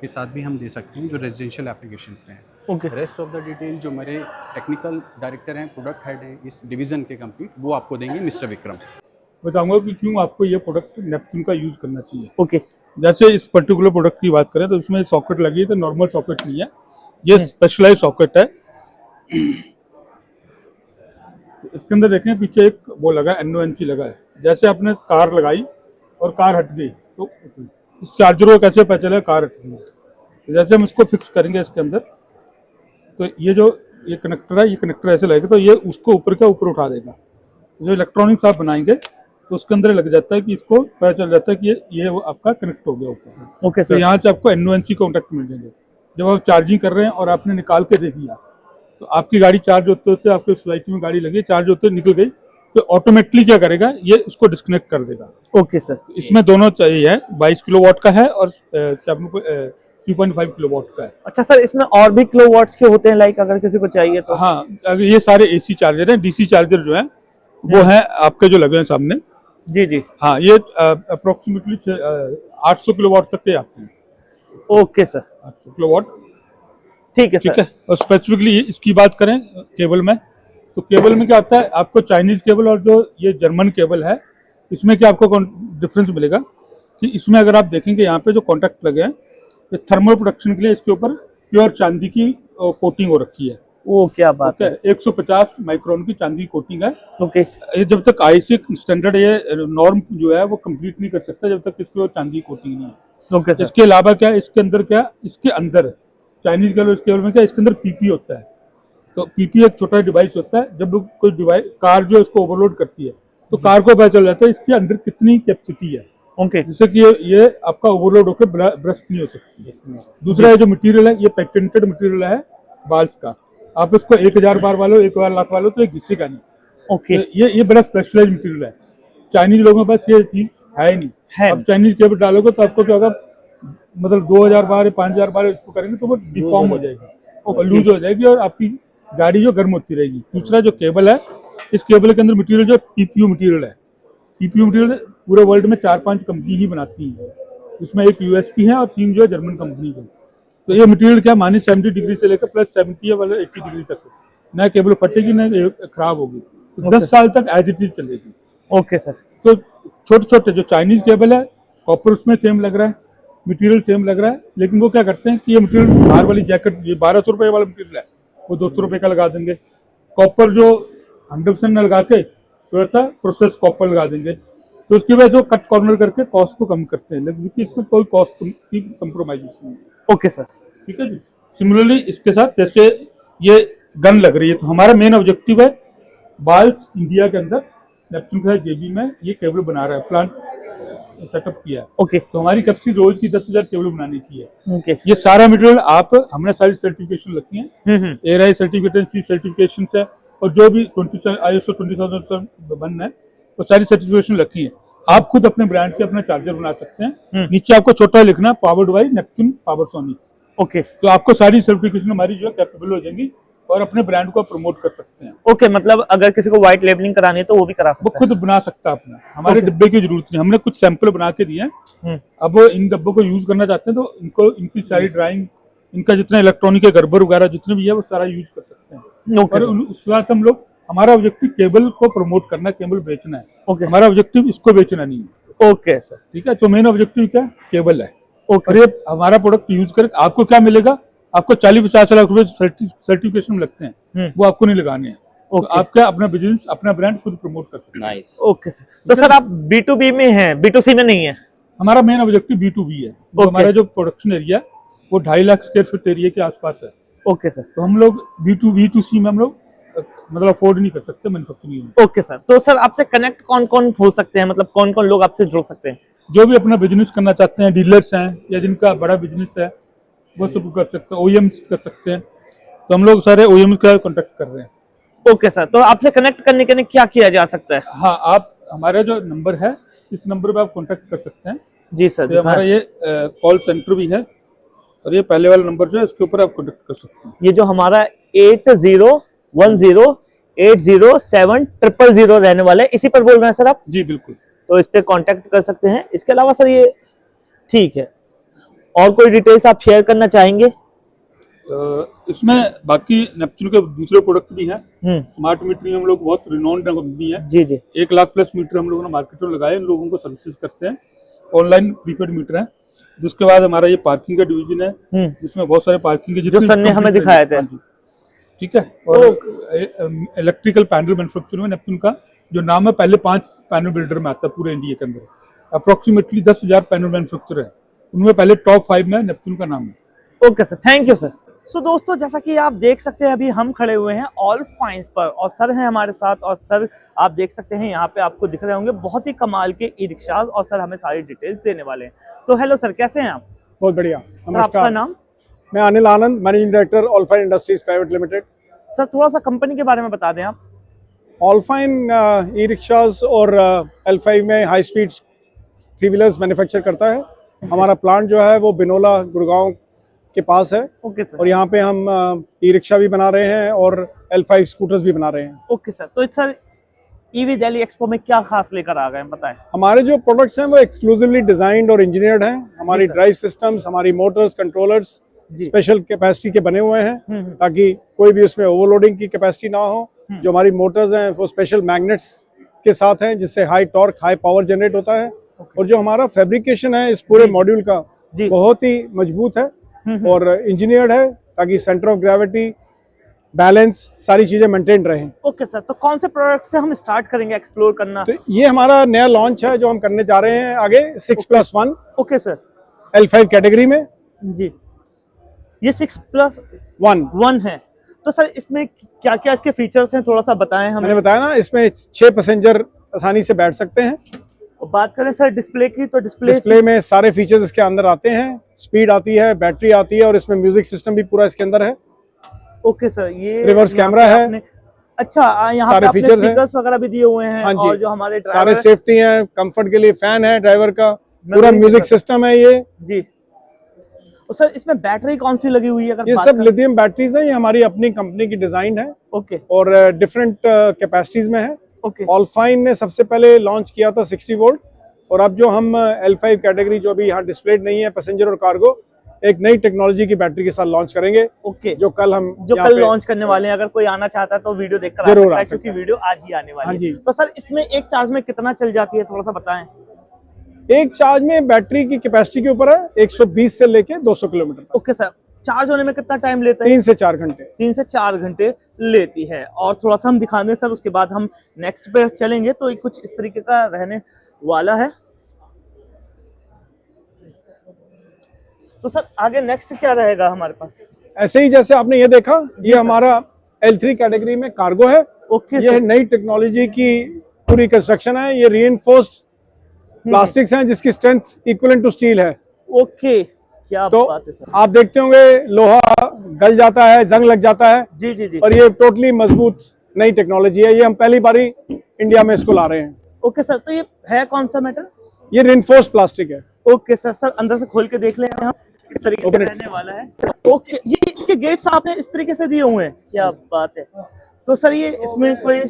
के साथ भी हम दे सकते हैं, जो रेजिडेंशियल एप्लीकेशन पे हैं। Okay. Rest of the detail जो मेरे टेक्निकल डायरेक्टर हैं, प्रोडक्ट हेड हैं इस डिवीज़न के कंप्लीट, वो आपको देंगे मिस्टर विक्रम। बताऊंगा कि क्यों आपको ये प्रोडक्ट नेपच्यून का यूज़ करना चाहिए। ओके। जैसे इस पर्टिकुलर प्रोडक्ट की बात करें तो इसमें सॉकेट लगी है, तो नॉर्मल सॉकेट नहीं है, ये स्पेशलाइज सॉकेट है। तो इसके अंदर देखें पीछे एक वो लगा है, NONC लगा है। जैसे आपने कार लगाई और कार हट गई, तो इस चार्जर को कैसे पता चलेगा कार हट गई है। तो जैसे हम इसको फिक्स करेंगे इसके अंदर, तो ये जो ये कनेक्टर है, ये कनेक्टर ऐसे लगेगा, तो ये उसको ऊपर का ऊपर उठा देगा। जो इलेक्ट्रॉनिक्स आप बनाएंगे तो उसके अंदर लग जाता है कि इसको पता चल जाता है कि ये वो आपका कनेक्ट हो गया ऊपर। ओके तो सर। यहाँ से आपको NONC कॉन्टैक्ट मिल जाएंगे। जब आप चार्जिंग कर रहे हैं और आपने निकाल के देख लिया, तो आपकी गाड़ी चार्ज होते होते, आपके सोसाइटी में गाड़ी लगी, चार्ज होते निकल गई, तो ऑटोमेटिकली क्या करेगा, ये इसको डिस्कनेक्ट कर देगा। Okay sir. इसमें दोनों चाहिए है, 22 किलोवाट का है और 3.5 किलोवाट का है। अच्छा सर, इसमें और भी किलोवाट्स के होते हैं, लाइक अगर किसी को चाहिए तो? हाँ, अगर ये सारे AC चार्जर हैं, DC चार्जर जो है वो है आपके जो लगे हैं सामने। जी जी। हाँ, ये अप्रोक्सीमेटली 800 किलोवाट तक के आते हैं। Okay sir. 800 किलोवाट, ठीक है ठीक सर। है। और स्पेसिफिकली इसकी बात करें केबल में, तो केबल में क्या आता है, आपको चाइनीज केबल और जो ये जर्मन केबल है, इसमें क्या आपको डिफरेंस मिलेगा कि इसमें अगर आप देखेंगे यहाँ पे जो कॉन्टैक्ट लगे हैं, ये थर्मल प्रोडक्शन के लिए इसके ऊपर प्योर चांदी की कोटिंग हो रखी है। वो क्या बात है। 150 माइक्रोन की चांदी की कोटिंग है। ओके। ये जब तक IC स्टैंडर्ड ये नॉर्म जो है वो कंप्लीट नहीं कर सकता जब तक इसके ऊपर चांदी की कोटिंग नहीं है। Okay sir. इसके अलावा क्या है, इसके अंदर क्या, इसके अंदर चाइनीज केबल में क्या, इसके अंदर PP होता है। तो PP एक छोटा डिवाइस होता है, जब कोई डिवाइस कार जो इसको ओवरलोड करती है, तो कार को पता चल जाता है इसके अंदर कितनी कैपेसिटी है, ओके। जिससे कि ये आपका ओवरलोड होकर ब्रस्ट नहीं हो सकती है। दूसरा ये जो मटेरियल है, ये पेटेंटेड मटेरियल है बाल्स का। आप इसको 1000 बार वालो, 1 लाख वालो, तो ये घिसेगा नहीं। ओके। ये बड़ा स्पेशलाइज मटेरियल है। चाइनीज लोगों के पास ये चीज है ही नहीं है। अब चाइनीज केबल डालोगे तो आपको क्या होगा, मतलब 2000 बार 5000 बार इसको करेंगे तो वो डिफॉर्म हो जाएगी और लूज हो जाएगी और आपकी गाड़ी जो गर्म होती रहेगी। दूसरा जो केबल है, इस केबल के अंदर मटेरियल जो PPU मटेरियल है, PPU मटेरियल पूरे वर्ल्ड में 4-5 कंपनी ही बनाती है। इसमें एक US की है और 3 जो है जर्मन कंपनीज है। तो ये मटेरियल क्या -70 डिग्री से लेकर +70 या 80 डिग्री तक ना केबल फटेगी ना खराब होगी। तो 10 साल तक एज इट इज चलेगी। Okay sir. तो छोटे छोटे जो चाइनीज केबल है, कॉपर उसमें सेम लग रहा है, मटेरियल सेम लग रहा है, लेकिन वो क्या करते हैं कि ये मटेरियल बाहर वाली जैकेट, ये 1200 रुपये वाला मटेरियल है, वो 200 रुपये का लगा देंगे। कॉपर जो 100% न लगा के थोड़ा सा प्रोसेस कॉपर लगा देंगे, तो उसकी वजह से वो कट कॉर्नर करके कॉस्ट को कम करते हैं, लेकिन इसमें कोई कॉस्ट की कंप्रोमाइजेशन नहीं है। Okay sir. ठीक है जी। सिमिलरली इसके साथ जैसे ये गन लग रही है, तो हमारा मेन ऑब्जेक्टिव है बाल्स इंडिया के अंदर नेपच्यून के साथ जेबी में ये केबल बना रहा है, प्लांट सेटअप किया है। ओके तो हमारी कैपेसिटी रोज की 10,000 केबल बनाने की है। ओके। ये सारा मटेरियल आप हमने सारी सर्टिफिकेशन रखी है, एआरआई सर्टिफिकेशन, सी सर्टिफिकेशन है, और जो भी ISO 20001 है वो सारी सर्टिफिकेशन रखी है। आप खुद अपने ब्रांड से अपना चार्जर बना सकते हैं। नीचे आपको छोटा लिखना powered by Neptune power Sony. Okay. तो आपको सारी सर्टिफिकेशन हमारी जो है कैपेबल हो जाएंगी और अपने ब्रांड को प्रमोट कर सकते हैं। ओके, मतलब अगर किसी को व्हाइट लेबलिंग करानी है तो वो भी करा वो सकता है। खुद बना सकता है अपना, हमारे डिब्बे की जरूरत नहीं, हमने कुछ सैंपल बना के दिए हैं। अब वो इन डब्बों को यूज करना चाहते हैं तो इनको इनकी सारी ड्राइंग, इनका जितना इलेक्ट्रॉनिक है गड़बड़ वगैरह जितने भी है वो सारा यूज कर सकते हैं। ओके। और उसके बाद हम लोग, हमारा ऑब्जेक्टिव केबल को प्रमोट करना है, केबल बेचना है। ओके। हमारा ऑब्जेक्टिव इसको बेचना नहीं है। Okay sir. ठीक है, तो मेन ऑब्जेक्टिव क्या केबल है। ओके। और ये हमारा प्रोडक्ट यूज कर आपको क्या मिलेगा, आपको 40-50 लाख रुपए सर्टिफिकेशन लगते हैं, वो आपको नहीं लगाने हैं। तो आप क्या अपना बिजनेस, अपना ब्रांड खुद प्रमोट कर सकते हैं। नाइस। Okay sir. तो सर आप B2B में हैं, B2C में नहीं है? हमारा मेन ऑब्जेक्टिव B2B है। तो हमारा जो प्रोडक्शन एरिया वो 2.5 लाख स्क्वायर फीट एरिया के आसपास है। Okay sir. तो हम लोग B2B2C में हम लोग मतलब अफोर्ड नहीं कर सकते मैन्युफैक्चरिंग। Okay sir. तो सर आपसे कनेक्ट कौन कौन हो सकते हैं, मतलब कौन कौन लोग आपसे जुड़ सकते हैं? जो भी अपना बिजनेस करना चाहते हैं, डीलर्स हैं या जिनका बड़ा बिजनेस है वो सब कर सकते हैं, OEMs कर सकते हैं। तो हम लोग सारे OEMs का कॉन्टेक्ट कर रहे हैं। Okay sir. तो आपसे कनेक्ट करने के लिए क्या किया जा सकता है? हाँ, आप हमारा जो नंबर है इस नंबर पे आप कॉन्टेक्ट कर सकते हैं। जी सर। तो हमारा ये कॉल सेंटर भी है, और ये पहले वाला नंबर जो है इसके ऊपर आप कॉन्टेक्ट कर सकते हैं। ये जो हमारा 8010807000 रहने वाला है, इसी पर बोल रहे हैं सर आप? जी बिल्कुल। तो इस पे कांटेक्ट कर सकते हैं। इसके अलावा सर ये ठीक है, और कोई डिटेल्स आप शेयर करना चाहेंगे? इसमें बाकी नेपच्यून के दूसरे प्रोडक्ट भी हैं। स्मार्ट मीटरिंग हम लोग बहुत रिनोन्ड कंपनी है। जी जी। 1 लाख प्लस मीटर हम लोगों ने मार्केट में लगाए, इन लोगों को सर्विसेज करते हैं। ऑनलाइन प्रीपेड मीटर है। जिसके बाद हमारा ये पार्किंग का डिवीजन है, जिसमें बहुत सारे पार्किंग के जो सर ने हमें दिखाए थे। ठीक है। और इलेक्ट्रिकल पैनल मैन्युफैक्चरिंग में नेपच्यून का जो नाम है पहले 5 पैनल बिल्डर में आता है पूरे इंडिया के अंदर। अप्रोक्सीमेटली 10,000 पैनल मैन्युफैक्चरर है, उनमें पहले टॉप 5 में नेपच्यून का नाम है। Okay sir, thank you sir. So दोस्तों, जैसा कि आप देख सकते हैं अभी हम खड़े हुए हैं ऑल फाइन्स पर, और सर हैं हमारे साथ। और सर आप देख सकते हैं यहाँ पे आपको दिख रहे होंगे बहुत ही कमाल के ई रिक्शाज, और सर हमें सारी डिटेल्स देने वाले हैं। तो हेलो सर, कैसे हैं आप? बहुत बढ़िया। सर आपका नाम? मैं Anil Anand, managing director Allfine industries private limited. Sir थोड़ा सा कंपनी के बारे में बता दें आप। ऑलफाइन ई रिक्शाज और L5 में हाई स्पीड 3 व्हीलर्स मैन्युफैक्चर करता है। हमारा प्लांट जो है वो बिनोला गुड़गांव के पास है। Okay sir. और यहाँ पे हम ई रिक्शा भी बना रहे हैं और L5 स्कूटर्स भी बना रहे हैं। Okay sir. तो सर ईवी दिल्ली एक्सपो में क्या खास लेकर आ गए हैं, बताएं। हमारे जो प्रोडक्ट्स हैं वो एक्सक्लूसिवली डिजाइंड और इंजीनियर्ड हैं। हमारी ड्राइव सिस्टम्स, हमारी मोटर्स, कंट्रोलर्स स्पेशल कैपेसिटी के बने हुए हैं, ताकि कोई भी उसमें ओवरलोडिंग की कैपेसिटी ना हो। जो हमारी मोटर्स हैं वो स्पेशल मैग्नेट्स के साथ हैं, जिससे high torque, high power generate होता है। और जो हमारा फैब्रिकेशन है इस पूरे मॉड्यूल का बहुत ही मजबूत है और इंजीनियर्ड है, ताकि सेंटर ऑफ ग्रेविटी, बैलेंस, सारी चीजें मेंटेन रहें। Okay sir. तो कौन से प्रोडक्ट से हम स्टार्ट करेंगे एक्सप्लोर करना? तो ये हमारा नया लॉन्च है जो हम करने जा रहे हैं आगे, 6+1 ओके सर। L5 कैटेगरी में। जी, ये 6+1 है। तो सर इसमें क्या क्या इसके फीचर्स हैं, थोड़ा सा बताएं हमें। मैंने बताया ना, इसमें 6 पैसेंजर आसानी से बैठ सकते हैं। और बात करें सर डिस्प्ले की, तो डिस्प्ले में सारे फीचर्स इसके अंदर आते हैं। स्पीड आती है, बैटरी आती है, और इसमें म्यूजिक सिस्टम भी पूरा इसके अंदर है। Okay sir. ये रिवर्स कैमरा है। अच्छा, यहाँ पे आपने स्पीकर्स वगैरह भी दिए हुए हैं। हाँ जी। और जो हमारे सारे सेफ्टी है, कंफर्ट के लिए फैन है ड्राइवर का, पूरा म्यूजिक सिस्टम है ये जी। और सर इसमें बैटरी कौन सी लगी हुई है? अगर ये सब लिथियम बैटरीज है, ये हमारी अपनी कंपनी की डिजाइन है। ओके। और डिफरेंट कैपेसिटीज में है। ओके। ऑलफाइन ने सबसे पहले लॉन्च किया था 60 वोल्ट, और अब जो हम L5 कैटेगरी जो अभी यहाँ डिस्प्लेड नहीं है, पैसेंजर और कार्गो, एक नई टेक्नोलॉजी की बैटरी के साथ लॉन्च करेंगे। ओके। जो कल लॉन्च करने वाले हैं। अगर कोई आना चाहता है तो वीडियो देखकर आ सकता है, क्योंकि वीडियो आज ही आने वाली है। तो सर इसमें एक चार्ज में कितना चल जाती है, थोड़ा सा बताएं। एक चार्ज में बैटरी की कैपेसिटी के ऊपर है, 120 से लेके 200 किलोमीटर। Okay sir. चार्ज होने में कितना टाइम लेता है? 3 से 4 घंटे। 3 से 4 घंटे लेती है। और थोड़ा सा हम दिखा दें सर, उसके बाद हम नेक्स्ट पे चलेंगे। तो ये कुछ इस तरीके का रहने वाला है। तो सर आगे नेक्स्ट क्या रहेगा हमारे पास? ऐसे ही जैसे आपने ये देखा, ये सर। हमारा L3 कैटेगरी में कार्गो है। ओके ये सर। नई टेक्नोलॉजी की पूरी कंस्ट्रक्शन है। ये रीइंफोर्स्ड प्लास्टिक्स हैं जिसकी स्ट्रेंथ इक्विवेलेंट टू स्टील है। ओके, क्या तो बात है सर। आप देखते होंगे लोहा गल जाता है, जंग लग जाता है, जी जी जी। और ये टोटली मजबूत नई टेक्नोलॉजी है। ये हम पहली बारी इंडिया में इसको ला रहे हैं। ओके सर, तो ये है कौन सा मेटल? ये रीइंफोर्स्ड प्लास्टिक है। Okay sir. सर अंदर से खोल के देख लें हम किस तरीके का Open it. रहने वाला है। ओके, ये इसके गेट्स आपने इस तरीके से दिए हुए हैं, क्या बात है। तो सर ये इसमें कोई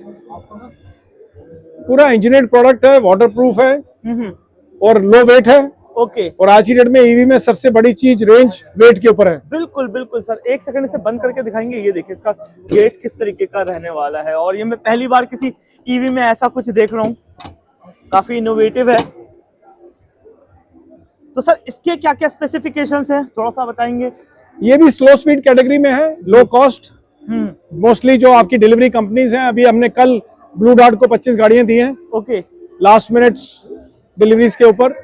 पूरा इंजीनियर्ड प्रोडक्ट है, वाटर प्रूफ है हम्म, और लो वेट है। ओके, और आज की डेट में ईवी में सबसे बड़ी चीज रेंज वेट के ऊपर है। बिल्कुल बिल्कुल सर। एक सेकंड से बंद करके दिखाएंगे। ये देखिए इसका गेट किस तरीके का रहने वाला है। और ये मैं पहली बार किसी ईवी में ऐसा कुछ देख रहा हूँ, काफी इनोवेटिव है। तो सर इसके क्या क्या स्पेसिफिकेशंस हैं, थोड़ा सा बताएंगे? ये भी स्लो स्पीड कैटेगरी में है, लो कॉस्ट। मोस्टली जो आपकी डिलीवरी कंपनीज हैं, अभी हमने कल ब्लू डार्ट को 25 गाड़ियां दी हैं ओके लास्ट मिनट डिलीवरीज के ऊपर।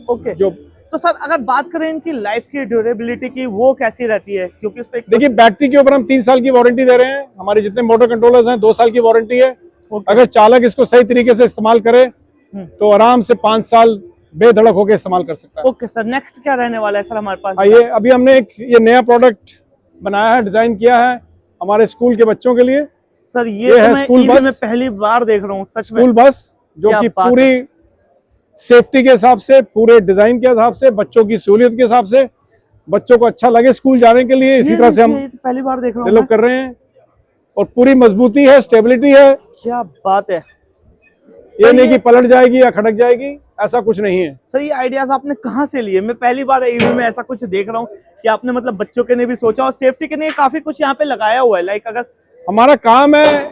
ओके। जो तो सर अगर बात करें इनकी लाइफ की ड्यूरेबिलिटी की, वो कैसी रहती है? क्योंकि उस पे देखिए, बैटरी के ऊपर हम 3 साल की वारंटी दे रहे हैं। हमारे जितने मोटर कंट्रोलर्स हैं 2 साल की वारंटी है। अगर चालक इसको सही तरीके से इस्तेमाल करे तो आराम से 5 साल बेधड़क होकर इस्तेमाल कर सकता है। ओके सर, नेक्स्ट क्या रहने वाला है सर हमारे पास? आइए, अभी हमने एक ये नया प्रोडक्ट बनाया है, डिजाइन किया है हमारे स्कूल के बच्चों के लिए। सर ये ये तो है मैं स्कूल EV बस। में पहली बार देख रहा हूँ सच में। स्कूल बस जो क्या कि बात पूरी सेफ्टी के हिसाब से, पूरे डिजाइन के हिसाब से, बच्चों की सहूलियत के हिसाब से, बच्चों को अच्छा लगे स्कूल जाने के लिए, इसी तरह से हम ये तो पहली बार देख रहा हूँ डेवलप मैं। कर रहे हैं। और पूरी मजबूती है, स्टेबिलिटी है। क्या बात है। ये सर नहीं कि पलट जाएगी या खड़क जाएगी, ऐसा कुछ नहीं है। सर ये आइडियाज आपने कहाँ से लिए? मैं पहली बार EV में ऐसा कुछ देख रहा हूँ कि आपने मतलब बच्चों के लिए भी सोचा और सेफ्टी के लिए काफी कुछ यहाँ पे लगाया हुआ है। लाइक अगर हमारा काम है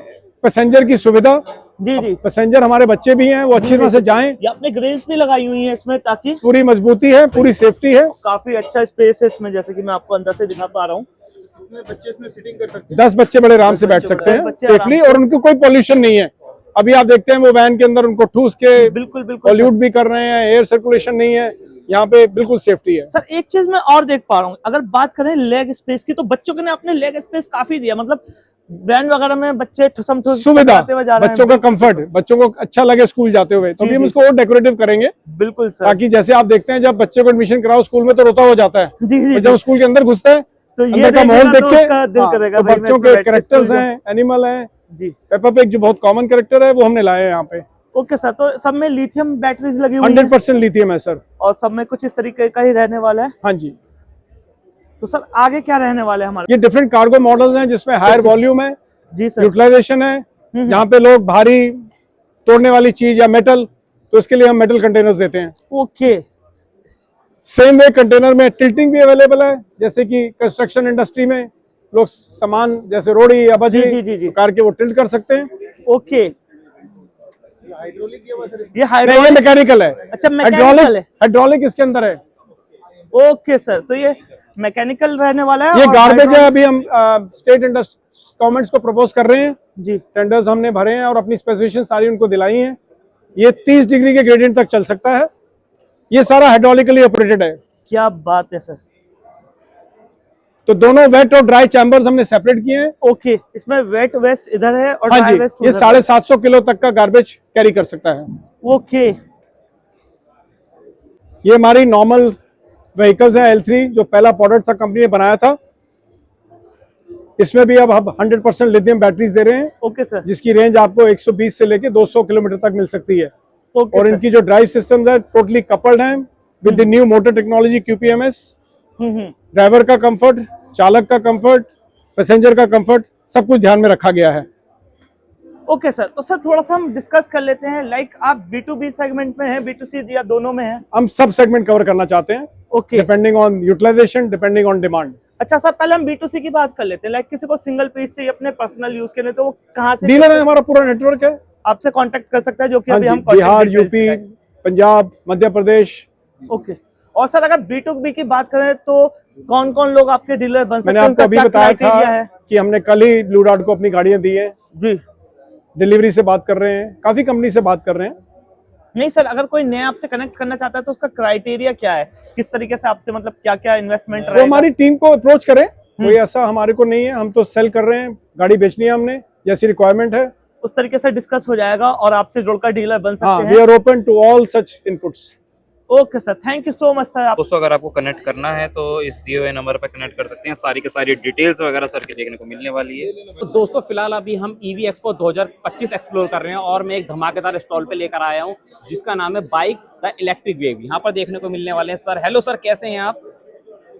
पैसेंजर की सुविधा। जी जी, पैसेंजर हमारे बच्चे भी हैं, वो अच्छी तरह से जाएं। ये आपने ग्रिल्स भी लगाई हुई है इसमें ताकि पूरी मजबूती है, पूरी सेफ्टी है। काफी अच्छा स्पेस है इसमें, जैसे कि मैं आपको अंदर से दिखा पा रहा हूँ। 10 बच्चे बड़े आराम से बैठ सकते हैं बच्चे आराम सेफली, और उनको कोई पॉल्यूशन नहीं है। अभी आप देखते हैं वो वैन के अंदर उनको ठूस के बिल्कुल बिल्कुल पॉल्यूट भी कर रहे हैं, एयर सर्कुलेशन नहीं है यहाँ पे, बिल्कुल सेफ्टी है। सर एक चीज मैं और देख पा रहा हूँ, अगर बात करें लेग स्पेस की, तो बच्चों के लिए आपने लेग स्पेस काफी दिया। मतलब वैन वगैरह में बच्चे ठुसम ठुस सुविधा, जाते हुए जा रहे हैं। बच्चों का कंफर्ट, बच्चों को अच्छा लगे स्कूल जाते हुए, तो जी, भी हम जी। इसको और डेकोरेटिव करेंगे। बिल्कुल सर। ताकि जैसे आप देखते हैं जब बच्चे को एडमिशन कराओ स्कूल में तो रोता हो जाता है, जी जी और जब स्कूल के अंदर घुसता है तो ये अंदर का माहौल देखेगा देख तो के उसका दिल करेगा तो भाई मैं बच्चों इसमें के बैठ के कैरेक्टर्स स्कूल हैं, एनिमल हैं। जी। पेपा पिग जो बहुत कॉमन कैरेक्टर है वो हमने लाए हैं यहाँ पे। ओके सर, तो सब में लिथियम बैटरीज लगी हुई हैं 100% लिथियम है सर। और सब में कुछ इस तरीके का ही रहने वाला है। हाँ जी। तो सर आगे क्या रहने वाला है हमारे? ये डिफरेंट कार्गो मॉडल्स हैं जिसमें हायर वॉल्यूम है, जी सर। यूटिलाइजेशन है। जहाँ पे लोग भारी तोड़ने वाली चीज या मेटल, तो इसके लिए हम मेटल कंटेनर्स देते हैं। ओके, सेम वे कंटेनर में टिल्टिंग भी अवेलेबल है, जैसे कि कंस्ट्रक्शन इंडस्ट्री में लोग सामान जैसे रोड़ी या जी, जी, जी, बजरी जी। कार के वो टिल्ट कर सकते हैं। ओके, ये नहीं, ये हाइड्रोलिक। मैकेनिकल है। अच्छा, मैकेनिकल है। हाइड्रोलिक इसके अंदर है। ओके सर, तो ये मैकेनिकल रहने वाला है। ये और गार्बेज है। hydraulic- अभी हम स्टेट गवर्नमेंट्स को प्रपोज कर रहे हैं, जी। टेंडर्स हमने भरे हैं और अपनी स्पेसिफिकेशन सारी उनको दिलाई हैं। ये 30 डिग्री के ग्रेडियंट तक चल सकता है। ये सारा हाइड्रोलिकली ऑपरेटेड है। क्या बात है सर। तो दोनों वेट और ड्राई चैम्बर्स हमने सेपरेट किए हैं। ओके, इसमें वेट वेस्ट इधर है और हाँ ड्राई जी, वेस्ट ये उधर है। 750 किलो तक का गार्बेज कैरी कर सकता है। ओके, ये हमारी नॉर्मल व्हीकल्स हैं L3, जो पहला प्रोडक्ट था कंपनी ने बनाया था। इसमें भी अब हम 100% लिथियम बैटरीज दे रहे हैं, ओके सर। जिसकी रेंज आपको 120 से लेके 200 किलोमीटर तक मिल सकती है। ओके और सर। इनकी जो ड्राइव सिस्टम है टोटली कपल्ड है with the new motor technology QPMS। Driver का कंफर्ट, चालक का कंफर्ट, पैसेंजर का कंफर्ट, सब कुछ ध्यान में रखा गया है। ओके सर, तो सर थोड़ा सा हम डिस्कस कर लेते हैं। लाइक आप B2B सेगमेंट में हैं, B2C या दोनों में हैं? हम सब सेगमेंट कवर करना चाहते हैं, okay. Depending on utilization, depending on demand. अच्छा सर, पहले हम B2C की बात कर लेते हैं। लाइक किसी को सिंगल पीस चाहिए अपने पर्सनल यूज के लिए, तो वो कहाँ से डीलर है, हमारा पूरा नेटवर्क है। आपसे कांटेक्ट कर सकता है, जो कि हाँ अभी जी, हम contact बिहार, details यूपी, दिखाएंगे। पंजाब, मध्य प्रदेश। ओके, और सर अगर B2B की बात करें तो कौन कौन लोग आपके डीलर बन सकते मैंने हैं, आपको उनका अभी क्या बताया क्राइटेरिया था है? कि हमने कल ही ब्लू डॉट को अपनी गाड़ियां दी हैं, जी डिलीवरी से बात कर रहे हैं, काफी कंपनी से बात कर रहे हैं। नहीं सर, अगर कोई नया आपसे कनेक्ट करना चाहता है तो उसका क्राइटेरिया क्या है, किस तरीके से आपसे मतलब क्या क्या इन्वेस्टमेंट वो रहेगा? हमारी टीम को अप्रोच करें, कोई ऐसा हमारे को नहीं है, हम तो सेल कर रहे हैं, गाड़ी बेचनी है हमने, जैसी रिक्वायरमेंट है। उस तरीके से डिस्कस हो जाएगा और आपसे जुड़कर डीलर बन हाँ, सकते वी हैं। Are open to all such inputs. Okay sir, thank you so much sir. दोस्तों अगर आपको कनेक्ट करना है तो इस दिए हुए नंबर पर कनेक्ट कर सकते हैं, सारी की सारी डिटेल्स वगैरह सर की देखने को मिलने वाली है। तो दोस्तों फिलहाल अभी हम ईवी एक्सपो 2025 एक्सप्लोर कर रहे हैं और मैं एक धमाकेदार स्टॉल पे लेकर आया हूँ जिसका नाम है बाइक द इलेक्ट्रिक वेव। यहाँ पर देखने को मिलने वाले हैं सर। हेलो सर, कैसे हैं आप?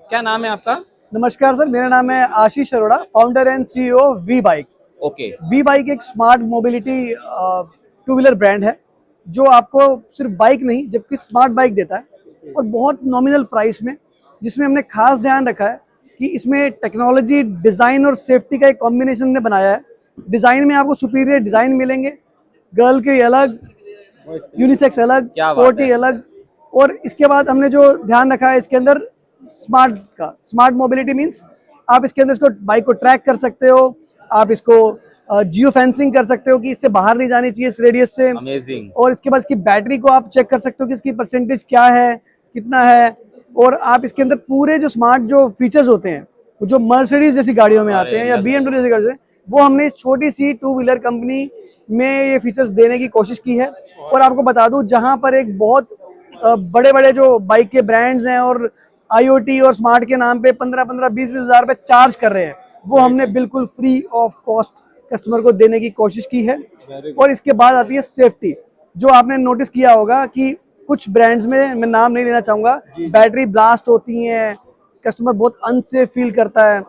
क्या नाम है आपका? नमस्कार सर, मेरा नाम है Ashish Arora, founder and CEO V bike. Okay. V bike एक smart mobility two wheeler brand है जो आपको सिर्फ बाइक नहीं जबकि स्मार्ट बाइक देता है और बहुत नॉमिनल प्राइस में, जिसमें हमने खास ध्यान रखा है कि इसमें टेक्नोलॉजी, डिज़ाइन और सेफ्टी का एक कॉम्बिनेशन ने बनाया है। डिज़ाइन में आपको सुपीरियर डिज़ाइन मिलेंगे, गर्ल के अलग, यूनिसेक्स अलग, क्या बात स्पोर्टी है। अलग। और इसके बाद हमने जो ध्यान रखा है इसके अंदर स्मार्ट का, स्मार्ट मोबिलिटी मींस आप इसके अंदर इसको बाइक को ट्रैक कर सकते हो, आप इसको जियो फेंसिंग कर सकते हो कि इससे बाहर नहीं जानी चाहिए इस रेडियस से। अमेजिंग। और इसके बाद इसकी बैटरी को आप चेक कर सकते हो कि इसकी परसेंटेज क्या है, कितना है। और आप इसके अंदर पूरे जो स्मार्ट जो फीचर्स होते हैं जो मर्सिडीज जैसी गाड़ियों में आते हैं या BMW जैसी गाड़ियों में, वो हमने इस छोटी सी टू व्हीलर कंपनी में ये फीचर्स देने की कोशिश की है। और आपको बता दूं, जहां पर एक बहुत बड़े बड़े जो बाइक के ब्रांड्स हैं और IoT और स्मार्ट के नाम पे 15-15, 20-20 हज़ार रुपए चार्ज कर रहे हैं, वो हमने बिल्कुल फ्री ऑफ कॉस्ट कस्टमर को देने की कोशिश की है। और इसके बाद आती है सेफ्टी। जो आपने नोटिस किया होगा कि कुछ ब्रांड्स में, मैं नाम नहीं लेना चाहूंगा, बैटरी ब्लास्ट होती हैं, कस्टमर बहुत अनसेफ फील करता है।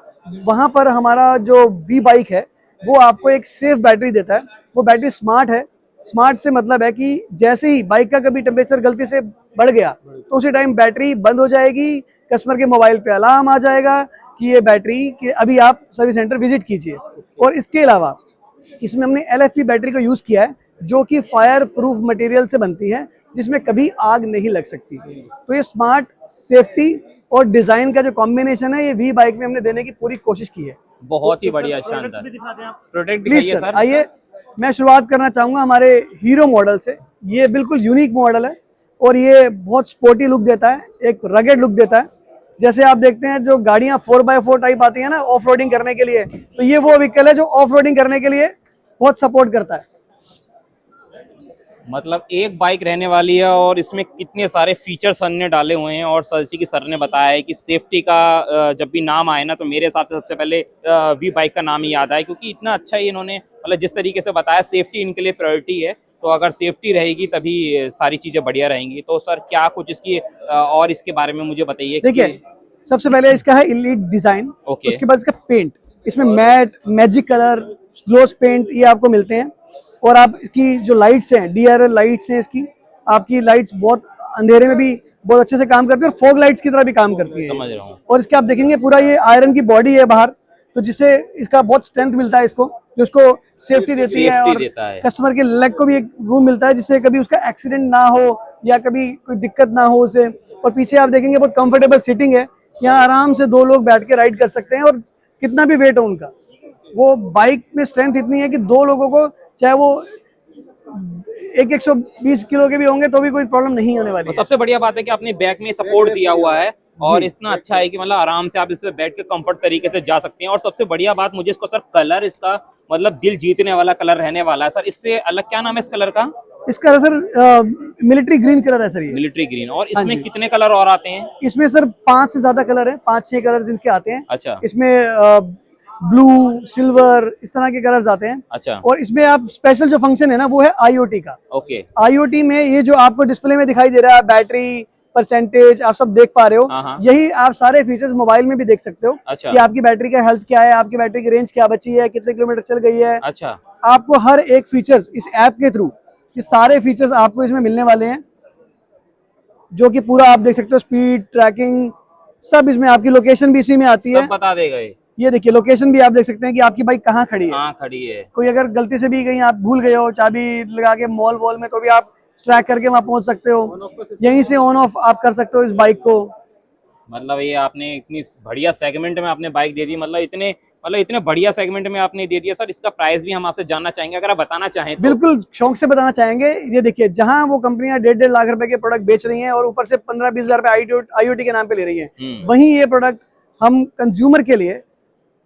वहां पर हमारा जो वी बाइक है वो आपको एक सेफ बैटरी देता है। वो बैटरी स्मार्ट है। स्मार्ट से मतलब है कि जैसे ही बाइक का कभी टेम्परेचर गलती से बढ़ गया तो उसी टाइम बैटरी बंद हो जाएगी, कस्टमर के मोबाइल पे अलार्म आ जाएगा कि ये बैटरी कि अभी आप सर्विस सेंटर विजिट कीजिए। और इसके अलावा इसमें हमने LFP बैटरी को यूज किया है जो कि फायर प्रूफ मटेरियल से बनती है, जिसमें कभी आग नहीं लग सकती। तो ये स्मार्ट, सेफ्टी और डिजाइन का जो कॉम्बिनेशन है, ये वी बाइक में हमने देने की पूरी कोशिश की है। बहुत ही बढ़िया, शानदार। प्रोडक्ट प्लीज दिखाइए सर, सर। आइए। मैं शुरुआत करना चाहूंगा हमारे हीरो मॉडल से। ये बिल्कुल यूनिक मॉडल है और ये बहुत स्पोर्टी लुक देता है, एक रगेड लुक देता है। जैसे आप देखते हैं जो गाड़ियां 4x4 टाइप आती है ना ऑफ रोडिंग करने के लिए, तो ये वो व्हीकल है जो ऑफ रोडिंग करने के लिए बहुत सपोर्ट करता है। मतलब एक बाइक रहने वाली है और इसमें कितने सारे फीचर सर ने डाले हुए हैं। और जैसे कि सर ने बताया है कि सेफ्टी का जब भी नाम आए ना तो मेरे हिसाब से सबसे पहले वी बाइक का नाम ही याद आए, क्योंकि इतना अच्छा ही इन्होंने मतलब जिस तरीके से बताया, सेफ्टी इनके लिए प्रायोरिटी है। तो अगर सेफ्टी रहेगी तभी सारी चीज़ें बढ़िया रहेंगी। तो सर क्या कुछ इसकी और इसके बारे में मुझे बताइए। देखिए, सबसे पहले इसका है इलीट डिजाइन, ओके। उसके बाद इसका पेंट। इसमें matte, magic colour, gloss paint ये आपको मिलते हैं। और आप इसकी जो लाइट्स हैं, DRL लाइट्स हैं इसकी, आपकी लाइट्स बहुत अंधेरे में भी बहुत अच्छे से काम करती है और फॉग लाइट्स की तरह भी काम करती है। समझ रहा हूँ। और इसके आप देखेंगे पूरा ये आयरन की बॉडी है बाहर, तो जिससे इसका बहुत स्ट्रेंथ मिलता है इसको, जो उसको सेफ्टी देती है। और कस्टमर के लेग को भी एक रूम मिलता है जिससे कभी उसका एक्सीडेंट ना हो या कभी कोई दिक्कत ना हो उसे। और पीछे आप देखेंगे बहुत कंफर्टेबल सीटिंग है, यहाँ आराम से 2 लोग बैठ के राइड कर सकते हैं। और कितना भी वेट हो उनका, वो बाइक में स्ट्रेंथ इतनी है कि 2 लोगों को, चाहे वो 120 किलो के भी होंगे तो भी कोई प्रॉब्लम नहीं होने वाली है। सबसे बढ़िया बात है कि आपने बैक में सपोर्ट दिया हुआ है और इतना अच्छा है कि मतलब आराम से आप इस पे बैठ के कंफर्ट तरीके से जा सकते हैं। और सबसे बढ़िया बात मुझे इसको सर कलर, इसका मतलब दिल जीतने वाला कलर रहने वाला है सर। इससे अलग क्या नाम है इस कलर का? इसका सर मिलिट्री ग्रीन कलर है सर ये। Military green. और इसमें कितने कलर और आते हैं? इसमें सर 5 से ज्यादा कलर है, 5-6 कलर इनके आते हैं। अच्छा। इसमें ब्लू, सिल्वर, इस तरह के कलर्स आते हैं। अच्छा। और इसमें आप स्पेशल जो फंक्शन है ना वो है IoT का। ओके। IoT में ये जो आपको डिस्प्ले में दिखाई दे रहा है, बैटरी, परसेंटेज, आप सब देख पा रहे हो। हाँ। यही आप सारे फीचर्स मोबाइल में भी देख सकते हो। अच्छा। कि आपकी बैटरी का हेल्थ क्या है, आपकी बैटरी की रेंज क्या बची है, कितने किलोमीटर चल गई है। अच्छा। आपको हर एक फीचर्स इस ऐप के थ्रू, ये सारे फीचर्स आपको इसमें मिलने वाले हैं, जो कि पूरा आप देख सकते हो। स्पीड ट्रैकिंग सब इसमें, आपकी लोकेशन भी इसी में आती है, सब बता देगा ये देखिए लोकेशन भी आप देख सकते हैं कि आपकी बाइक कहाँ खड़ी है। कहाँ खड़ी है। कोई अगर गलती से भी कहीं आप भूल गए हो चाबी लगा के मॉल वॉल में, तो भी आप ट्रैक करके वहां पहुंच सकते हो, यहीं से ऑन ऑफ आप कर सकते हो इस बाइक को। मतलब ये आपने इतनी बढ़िया सेगमेंट में आपने बाइक दे दी, मतलब इतने बढ़िया सेगमेंट में आपने दे दिया। सर इसका प्राइस भी हम आपसे जानना चाहेंगे, अगर आप बताना चाहें तो। बिल्कुल शौक से बताना चाहेंगे। ये देखिए, जहां वो कंपनियां 1.5 लाख रुपए के प्रोडक्ट बेच रही हैं और ऊपर से 15-20 हजार रुपए IoT के नाम पे ले रही हैं, वहीं ये प्रोडक्ट हम कंज्यूमर के लिए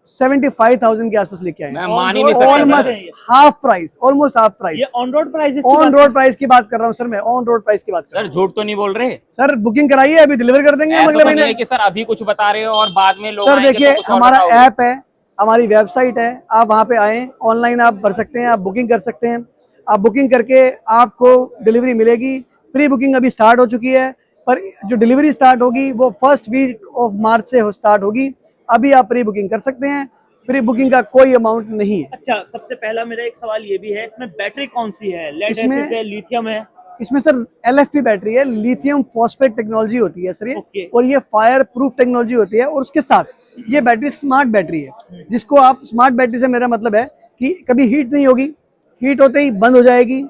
75,000 के आसपास लेके आए मैं मान ही नहीं सकता। Almost half price, almost half price. ये on road price, on road price की बात कर रहा हूँ सर, मैं ऑन रोड प्राइस की बात कर रहा सर झूठ तो नहीं बोल रहे? सर बुकिंग कराइए, अभी डिलीवर कर देंगे हम ऐसा अगले तो नहीं महीने। है कि सर अभी कुछ बता रहे हो और बाद में लोग सर आएंगे देखिए, तो कुछ और हमारा बताओगे? ऐप है, हमारी वेबसाइट है, आप वहाँ पे आए, ऑनलाइन आप भर सकते हैं, आप बुकिंग कर सकते हैं। आप बुकिंग करके आपको डिलीवरी मिलेगी। प्री बुकिंग अभी स्टार्ट हो चुकी है, पर जो डिलीवरी स्टार्ट होगी वो फर्स्ट वीक ऑफ मार्च से स्टार्ट होगी। अभी आप प्री बुकिंग कर सकते हैं, प्री बुकिंग का कोई अमाउंट नहीं है। अच्छा, सबसे पहला मेरा एक सवाल ये भी है, इसमें बैटरी कौन सी है? लेड इसमें- एसिड है, लिथियम है? इसमें सर LFP बैटरी है, लिथियम फॉस्फेट टेक्नोलॉजी होती है सर ये, ओके। और ये फायर प्रूफ टेक्नोलॉजी होती है। और उसके साथ ये बैटरी स्मार्ट बैटरी है, जिसको आप स्मार्ट बैटरी से मेरा मतलब है कि कभी हीट नहीं होगी, हीट होते ही बंद हो जाएगी,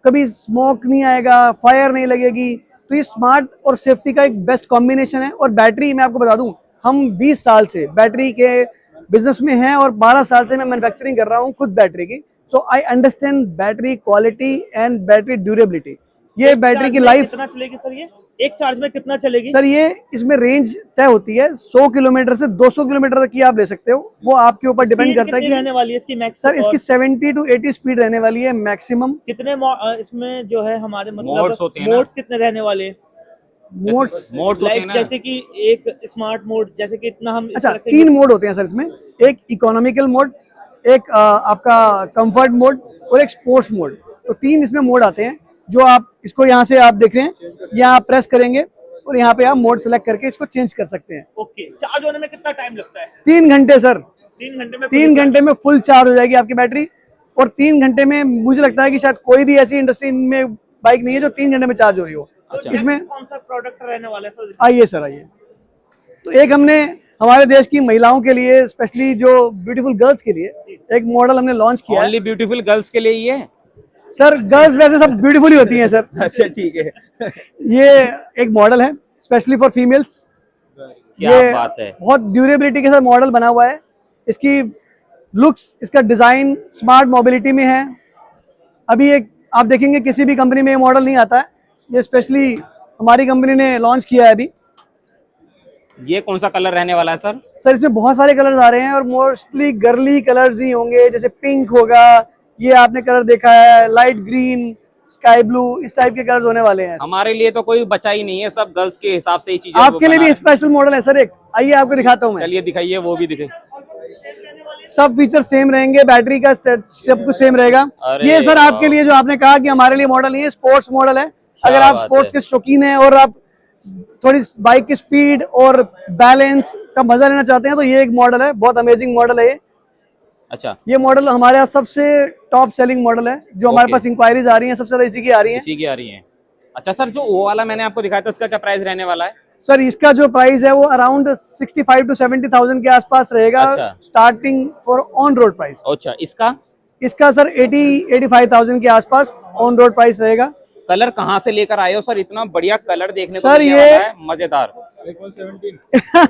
कभी स्मोक नहीं आएगा, फायर नहीं लगेगी। तो ये स्मार्ट और सेफ्टी का एक बेस्ट कॉम्बिनेशन है। और बैटरी मैं आपको बता दूं, हम 20 साल से बैटरी के बिजनेस में हैं और 12 साल से मैं मैन्युफैक्चरिंग कर रहा हूं खुद बैटरी की। So I understand battery quality and battery durability. ये एक बैटरी चार्ज की में लाइफ कितना चलेगी सर? ये एक चार्ज में कितना चलेगी? सर, ये इसमें रेंज तय होती है 100 किलोमीटर से 200 किलोमीटर तक की आप ले सकते हो, वो आपके ऊपर डिपेंड स्पीड करता है कितनी कि रहने वाली है इसकी मैक्स? सर इसकी 70 to 80 स्पीड रहने वाली है मैक्सिमम। कितने इसमें जो है हमारे मोड्स मतलब होते हैं ना? मोड्स कितने रहने वाले? मोड्स, मोड्स होते हैं लाइक ना? जैसे कि एक स्मार्ट मोड, जैसे कि इतना हम अच्छा, रखेंगे। 3 मोड होते हैं सर इसमें, एक इकोनॉमिकल मोड, एक आपका कंफर्ट मोड और एक स्पोर्ट्स मोड। तो 3 इसमें मोड आते हैं, जो आप इसको यहाँ से आप देख रहे हैं, यहाँ आप प्रेस करेंगे और यहाँ पे आप मोड सेलेक्ट करके इसको चेंज कर सकते हैं। ओके, चार्ज होने में कितना टाइम लगता है? 3 घंटे सर, 3 घंटे में 3 घंटे में फुल चार्ज हो जाएगी आपकी बैटरी। और 3 घंटे में मुझे लगता है कि शायद कोई भी ऐसी इंडस्ट्री में बाइक नहीं है जो 3 घंटे में चार्ज हो रही हो। अच्छा। इसमें कौन सा प्रोडक्ट रहने वाला है सर? आइए सर, आइए। तो एक हमने हमारे देश की महिलाओं के लिए, स्पेशली जो ब्यूटीफुल गर्ल्स के लिए एक मॉडल हमने लॉन्च किया है। ओनली ब्यूटीफुल गर्ल्स के लिए ही है? सर गर्ल्स वैसे सब ब्यूटीफुल ही होती हैं सर। अच्छा ठीक है। ये एक मॉडल है स्पेशली फॉर फीमेल्स। क्या बात है। बहुत ड्यूरेबिलिटी के साथ मॉडल बना हुआ है। इसकी लुक्स, इसका डिजाइन स्मार्ट मोबिलिटी में है। अभी एक आप देखेंगे किसी भी कंपनी में ये मॉडल नहीं आता है, ये स्पेशली हमारी कंपनी ने लॉन्च किया है अभी। ये कौन सा कलर रहने वाला है सर? सर इसमें बहुत सारे कलर्स आ रहे हैं और मोस्टली गर्ली कलर्स ही होंगे, जैसे पिंक होगा, ये आपने कलर देखा है, लाइट ग्रीन, स्काई ब्लू, इस टाइप के कलर्स होने वाले हैं। हमारे लिए तो कोई बचा ही नहीं है, सब गर्ल्स के हिसाब से ही चीजें आपके लिए बना भी रहे स्पेशल मॉडल है सर एक, आइए आपको दिखाता हूँ हैं। मैं। चलिए दिखाइए, वो भी दिखे। सब फीचर सेम रहेंगे, बैटरी का सब कुछ सेम रहेगा। अरे ये सर आपके वाह। लिए जो आपने कहा कि हमारे लिए मॉडल नहीं है, स्पोर्ट्स मॉडल है। अगर आप बात स्पोर्ट्स है। के शौकीन हैं और आप थोड़ी बाइक की स्पीड और बैलेंस का मजा लेना चाहते हैं तो ये एक मॉडल है, बहुत अमेजिंग मॉडल है ये। अच्छा, ये मॉडल हमारे यहाँ सबसे टॉप सेलिंग मॉडल है, जो हमारे ओके। पास इंक्वायरीज आ रही हैं, सबसे ज्यादा इसी की आ रही हैं। इसी की आ रही है। अच्छा सर, जो वो वाला मैंने आपको दिखाया था उसका क्या प्राइस रहने वाला है? सर इसका जो प्राइस है वो अराउंड 65 to 70,000 के आसपास रहेगा, अच्छा। Starting for on road price. अच्छा, इसका इसका सर 85,000 के आसपास ऑन रोड प्राइस रहेगा। कलर कहाँ से लेकर आए हो सर? इतना बढ़िया कलर देखने को सर, मिलने ये- वाला है, मजेदार।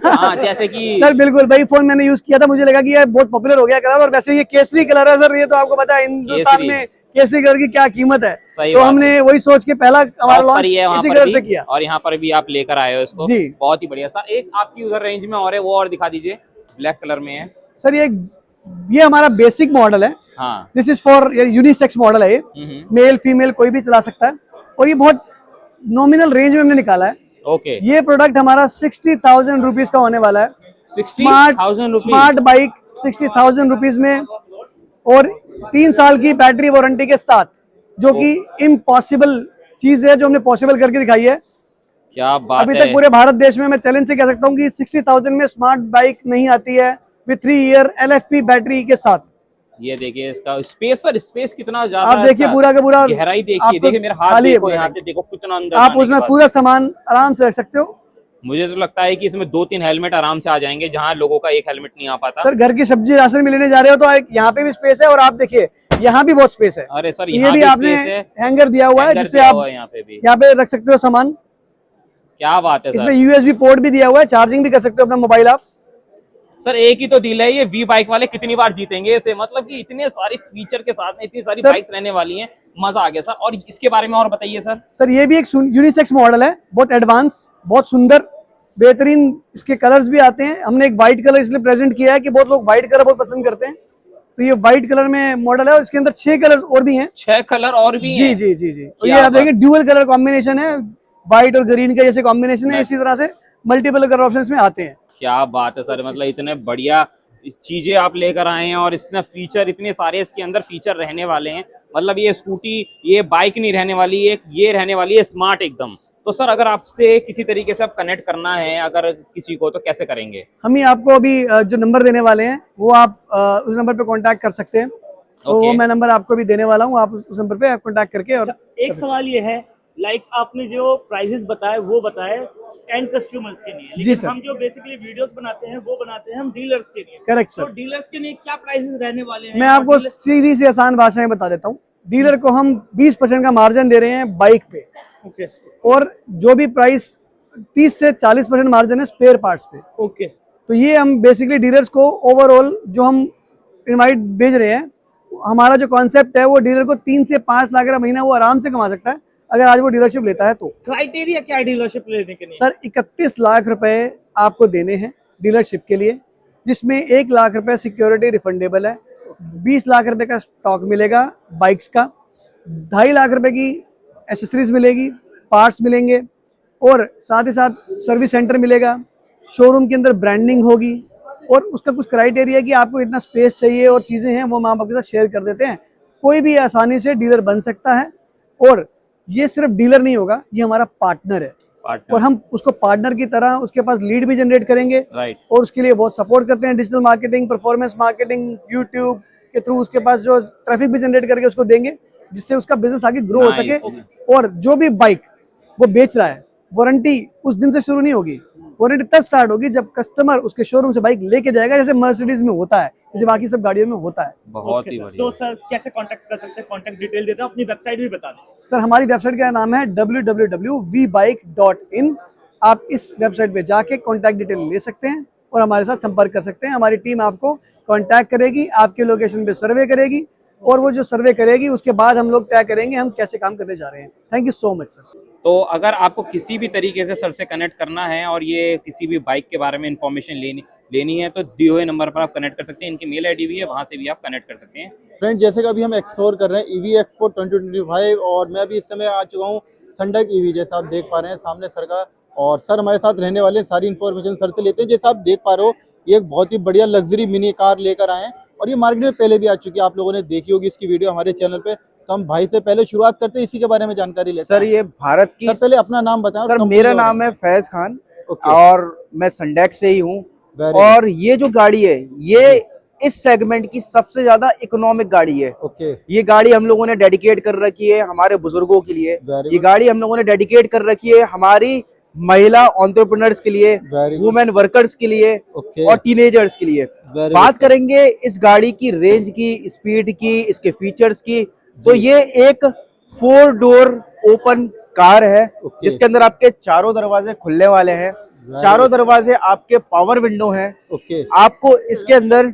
हाँ, जैसे कि सर बिल्कुल, वही फोन मैंने यूज किया था, मुझे लगा कि ये बहुत पॉपुलर हो गया कलर। और वैसे ये केसरी कलर है सर, ये तो आपको पता है हिंदुस्तान केसरी। में केसरी कलर की क्या कीमत है। सही तो बात हमने वही सोच के पहला हमारा शॉप पर लॉन्च ही है वहाँ इसी पर कलर भी, से किया। और यहाँ पर भी आप लेकर आए हो इसको। जी। बहुत ही बढ़िया सर। एक आपकी उधर रेंज में और है, वो और दिखा दीजिए, ब्लैक कलर में है। सर ये हमारा बेसिक मॉडल है। हाँ। This is for unisex model है ये, मेल फीमेल कोई भी चला सकता है। और ये बहुत नॉमिनल रेंज में हमने निकाला है। ओके। ये प्रोडक्ट हमारा 60,000 रुपीज का होने वाला है। 60,000 रुपीज। स्मार्ट बाइक 60,000 रुपीज में, और 3 साल की बैटरी वारंटी के साथ, जो कि इम्पॉसिबल चीज है, जो हमने पॉसिबल करके दिखाई है। क्या बात अभी है। तक पूरे भारत देश में मैं चैलेंज से कह सकता हूँ कि 60,000 में स्मार्ट बाइक नहीं आती है विद 3 ईयर LFP बैटरी के साथ। ये देखिए इसका स्पेस, सर स्पेस कितना ज्यादा आप है देखिए इसका। पूरा का पूरा, गहराई देखिए, आपको देखिए मेरा हाथ खाली है देखो, पूरा। यहाँ से देखो कितना अंदर आप जाने उसमें के बाद। पूरा सामान आराम से रख सकते हो। मुझे तो लगता है कि इसमें 2-3 हेलमेट आराम से आ जाएंगे, जहाँ लोगों का एक हेलमेट नहीं आ पाता। सर घर की सब्जी राशन भी लेने जा रहे हो तो यहाँ पे भी स्पेस है। और आप देखिए यहाँ भी बहुत स्पेस है। अरे सर ये यहाँ भी भी आपने space है, हैंगर दिया हुआ है हैंगर जिससे दिया आप हुआ है यहाँ पे भी। यहाँ पे रख सकते हो सामान। क्या बात है इसमें सर। यूएसबी पोर्ट भी दिया हुआ है, चार्जिंग भी कर सकते हो अपना मोबाइल आप। सर एक ही तो डील है, ये वी बाइक वाले कितनी बार जीतेंगे इसे, मतलब कि इतने सारे फीचर के साथ में इतनी सारी सर- बाइक्स रहने वाली हैं, मजा आ गया सर। और इसके बारे में और बताइए सर। सर ये भी एक यूनिसेक्स मॉडल है, बहुत एडवांस, बहुत सुंदर, बेहतरीन इसके कलर्स भी आते हैं। हमने एक व्हाइट कलर इसलिए प्रेजेंट किया है कि बहुत लोग व्हाइट कलर बहुत पसंद करते हैं, तो ये व्हाइट कलर में मॉडल है और इसके अंदर 6 कलर्स और भी हैं। 6 कलर और भी जी हैं। जी जी जी। तो क्या ये आप बात। देखिए ड्यूअल कलर कॉम्बिनेशन है, व्हाइट और ग्रीन का जैसे कॉम्बिनेशन है, इसी तरह से मल्टीपल कलर ऑप्शंस में आते हैं। क्या बात है सर, मतलब इतने बढ़िया चीजें आप लेकर आए हैं और इतना फीचर, इतने सारे इसके अंदर फीचर रहने वाले हैं। मतलब ये स्कूटी, ये बाइक नहीं रहने वाली, ये रहने वाली है स्मार्ट एकदम। तो सर अगर आपसे किसी तरीके से आप कनेक्ट करना है अगर किसी को, तो कैसे करेंगे? हम ही आपको अभी जो नंबर देने वाले हैं वो आप उस नंबर पे कांटेक्ट कर सकते हैं। तो वो मैं नंबर आपको भी देने वाला हूँ, आप उस नंबर पे कांटेक्ट करके। और एक सवाल ये है, लाइक आपने जो प्राइजेस बताए वो बताए एंड कस्टमर्स के लिए, जी लेकिन सर। हम जो बेसिकली वीडियोस बनाते हैं वो बनाते हैं हम डीलर्स के लिए। करेक्ट तो सर। डीलर्स के लिए क्या प्राइसेस रहने वाले हैं? मैं और आपको dealers- सीधी सी आसान भाषा में बता देता हूँ। डीलर को हम 20% का मार्जिन दे रहे हैं बाइक पे, ओके और जो भी प्राइस 30 से 40% मार्जिन है स्पेयर पार्ट्स पे। ओके। तो ये हम बेसिकली डीलर्स को ओवरऑल जो हम इनवाइट भेज रहे हैं, हमारा जो कॉन्सेप्ट है वो डीलर को 3 से 5 लाख का महीना वो आराम से कमा सकता है अगर आज वो डीलरशिप लेता है तो। क्राइटेरिया क्या है डीलरशिप लेने के लिए? सर 31 लाख रुपए आपको देने हैं डीलरशिप के लिए, जिसमें 1 लाख रुपए सिक्योरिटी रिफंडेबल है, 20 लाख रुपए का स्टॉक मिलेगा बाइक्स का, 2.5 लाख रुपए की एसेसरीज मिलेगी, पार्ट्स मिलेंगे, और साथ ही साथ सर्विस सेंटर मिलेगा, शोरूम के अंदर ब्रांडिंग होगी, और उसका कुछ क्राइटेरिया कि आपको इतना स्पेस चाहिए और चीज़ें हैं वो हम आपके साथ शेयर कर देते हैं। कोई भी आसानी से डीलर बन सकता है, और ये सिर्फ डीलर नहीं होगा, ये हमारा पार्टनर है, और हम उसको पार्टनर की तरह उसके पास लीड भी जनरेट करेंगे, राइट। और उसके लिए बहुत सपोर्ट करते हैं। Digital marketing, performance marketing, YouTube के थ्रू उसके पास जो ट्रैफिक भी जनरेट करके उसको देंगे, जिससे उसका बिजनेस आगे ग्रो हो सके। और जो भी बाइक वो बेच रहा है, वारंटी उस दिन से शुरू नहीं होगी, वारंटी तब स्टार्ट होगी जब कस्टमर उसके शोरूम से बाइक लेके जाएगा, जैसे मर्सिडीज में होता है, जैसे बाकी सब गाड़ियों में होता है। बहुत ही सर, बढ़िया। तो सर कैसे कांटेक्ट कर सकते हैं? कांटेक्ट डिटेल देते हैं, अपनी वेबसाइट भी बता दें। सर हमारी वेबसाइट का नाम है www.vbike.in। आप इस वेबसाइट पे जाके कॉन्टैक्ट डिटेल ले सकते हैं और हमारे साथ संपर्क कर सकते हैं। हमारी टीम आपको कॉन्टैक्ट करेगी, आपके लोकेशन पे सर्वे करेगी, और वो जो सर्वे करेगी उसके बाद हम लोग तय करेंगे हम कैसे काम करने जा रहे हैं। Thank you so much sir. तो अगर आपको किसी भी तरीके से सर से कनेक्ट करना है और ये किसी भी बाइक के बारे में इंफॉर्मेशन लेनी है, तो दिए हुए नंबर पर आप कनेक्ट कर सकते हैं। इनकी मेल आईडी भी है, वहां से भी आप कनेक्ट कर सकते हैं। फ्रेंड, जैसे कि अभी हम एक्सप्लोर कर रहे हैं ईवी एक्सपो 2025, और मैं अभी इस समय आ चुका हूँ संडक ईवी, जैसा आप देख पा रहे हैं सामने सर का, और सर हमारे साथ रहने वाले हैं, सारी इन्फॉर्मेशन सर से लेते हैं। जैसा आप देख पा रहे हो, ये एक बहुत ही बढ़िया लग्जरी मिनी कार लेकर आए हैं, और ये मार्केट में पहले भी आ चुकी है, आप लोगों ने देखी होगी इसकी वीडियो हमारे चैनल पे। तो हम भाई से पहले शुरुआत करते हैं, इसी के बारे में जानकारी लेते हैं। सर ये भारत की, सर पहले अपना नाम बताएं। और सर कंपनी मेरा के बारे नाम में। है फैज खान, ओके। और मैं संडेक से ही हूँ। Very और ये जो गाड़ी है ये इस सेगमेंट की सबसे ज्यादा इकोनॉमिक गाड़ी है। ओके। ये गाड़ी हम लोगों ने डेडिकेट कर रखी है हमारे बुजुर्गों के लिए। Very ये good. गाड़ी हम लोगों ने डेडिकेट कर रखी है हमारी महिला एंटरप्रेन्योर्स के लिए, Very good. वुमेन वर्कर्स के लिए, ओके। और टीनेजर्स के लिए। Very बात good. करेंगे इस गाड़ी की रेंज की, स्पीड की, इसके फीचर्स की, तो ये एक 4 डोर ओपन कार है, Okay. जिसके अंदर आपके चारों दरवाजे खुलने वाले हैं। Very चारों good. दरवाजे आपके पावर विंडो हैं। ओके। आपको इसके अंदर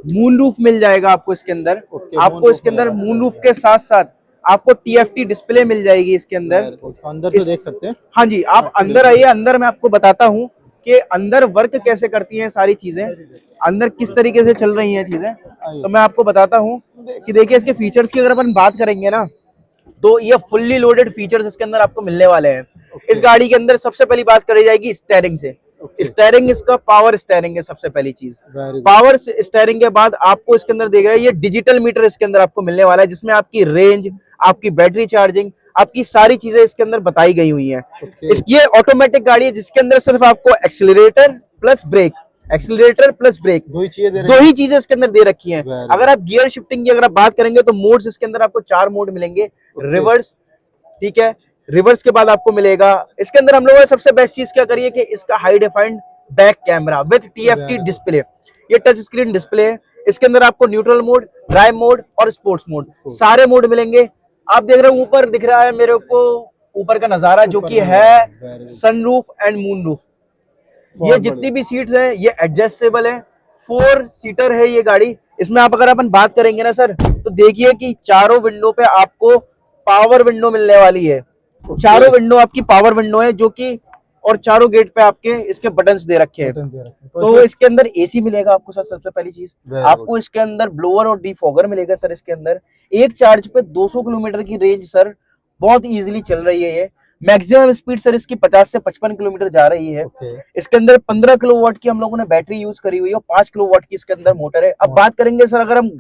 मून रूफ मिल जाएगा। आपको इसके अंदर Okay, आपको moon इसके roof अंदर मिलेगा। मून रूफ के साथ साथ आपको TFT डिस्प्ले मिल जाएगी इसके अंदर। Very good. तो अंदर से इस- देख सकते हैं। हाँ जी, आप अंदर आइए। अंदर मैं आपको बताता हूँ कि अंदर वर्क कैसे करती हैं सारी चीजें, अंदर किस तरीके से चल रही हैं चीजें। तो मैं आपको बताता हूँ कि देखिए इसके फीचर्स की अगर अपन बात करेंगे ना, तो ये फुल्ली लोडेड फीचर्स इसके अंदर आपको मिलने वाले हैं। इस गाड़ी के अंदर सबसे पहली बात करी जाएगी स्टीयरिंग से। स्टीयरिंग इसका पावर स्टीयरिंग है सबसे पहली चीज। Very good. पावर स्टीयरिंग के बाद आपको इसके अंदर देख रहे हैं ये डिजिटल मीटर इसके अंदर आपको मिलने वाला है, जिसमें आपकी रेंज, आपकी बैटरी चार्जिंग, आपकी सारी चीजें इसके अंदर बताई गई हुई हैं। Okay. ये ऑटोमेटिक गाड़ी है जिसके अंदर सिर्फ आपको accelerator plus brake, accelerator plus brake, दो ही चीजें दे रहे दो हैं। ही चीजें इसके अंदर दे रखी हैं। Very अगर आप गियर शिफ्टिंग की अगर आप बात करेंगे तो मोड्स इसके अंदर आपको 4 मोड मिलेंगे। रिवर्स, ठीक है, रिवर्स के बाद आपको मिलेगा इसके अंदर, हम लोगों ने सबसे बेस्ट चीज क्या करी है कि इसका high defined back camera with TFT Very display. ये टच स्क्रीन डिस्प्ले है, इसके अंदर आपको न्यूट्रल मोड, ड्राइव मोड और स्पोर्ट्स मोड सारे मोड मिलेंगे। आप देख रहे हो ऊपर दिख रहा है मेरे को ऊपर का नजारा जो कि है सनरूफ एंड मूनरूफ। ये जितनी भी सीट्स है ये एडजस्टेबल है, 4 सीटर है ये गाड़ी। इसमें आप अगर अपन बात करेंगे ना सर तो देखिए कि चारों विंडो पे आपको पावर विंडो मिलने वाली है। चारों विंडो आपकी पावर विंडो है जो कि और चारों गेट पे आपके इसके बटन्स दे रखे हैं। तो इसके अंदर एसी मिलेगा आपको सर, सबसे पहली चीज आपको इसके अंदर ब्लोअर और डिफॉगर मिलेगा सर। इसके अंदर एक चार्ज पे 200 किलोमीटर की रेंज सर बहुत इजीली चल रही है। ये मैक्सिमम स्पीड सर इसकी 50 से 55 किलोमीटर जा रही है। इसके अंदर 15 किलोवाट की हम लोगों ने बैटरी यूज करी हुई है और 5 किलोवाट की इसके अंदर मोटर है। अब बात करेंगे सर अगर हम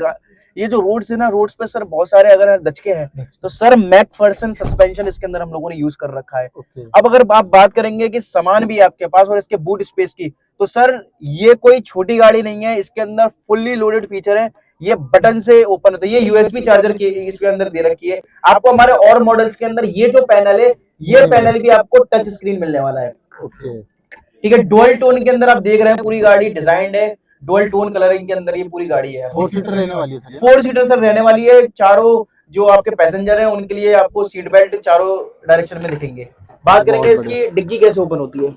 ये जो रोड्स है ना, रोड्स पे सर बहुत सारे अगर दचके हैं तो सर मैकफर्सन सस्पेंशन इसके अंदर हम लोगों ने यूज कर रखा है। अब अगर आप बात करेंगे कि सामान भी आपके पास और इसके बूट स्पेस की, तो सर ये कोई छोटी गाड़ी नहीं है। इसके अंदर फुल्ली लोडेड फीचर है। ये बटन से ओपन होता है। ये यूएसबी चार्जर की इसके अंदर दे रखी है। आपको हमारे और मॉडल्स के अंदर ये जो पैनल है, ये पैनल भी आपको टच स्क्रीन मिलने वाला है। ठीक है, डुअल टोन के अंदर आप देख रहे हैं पूरी गाड़ी डिजाइंड है, डुअल टोन कलरिंग के अंदर ये पूरी गाड़ी है। 4 सीटर रहने वाली है सर। 4 सीटर सर रहने वाली है। चारों जो आपके पैसेंजर हैं उनके लिए आपको सीट बेल्ट चारों डायरेक्शन में दिखेंगे। बात करेंगे इसकी डिग्गी कैसे ओपन होती है।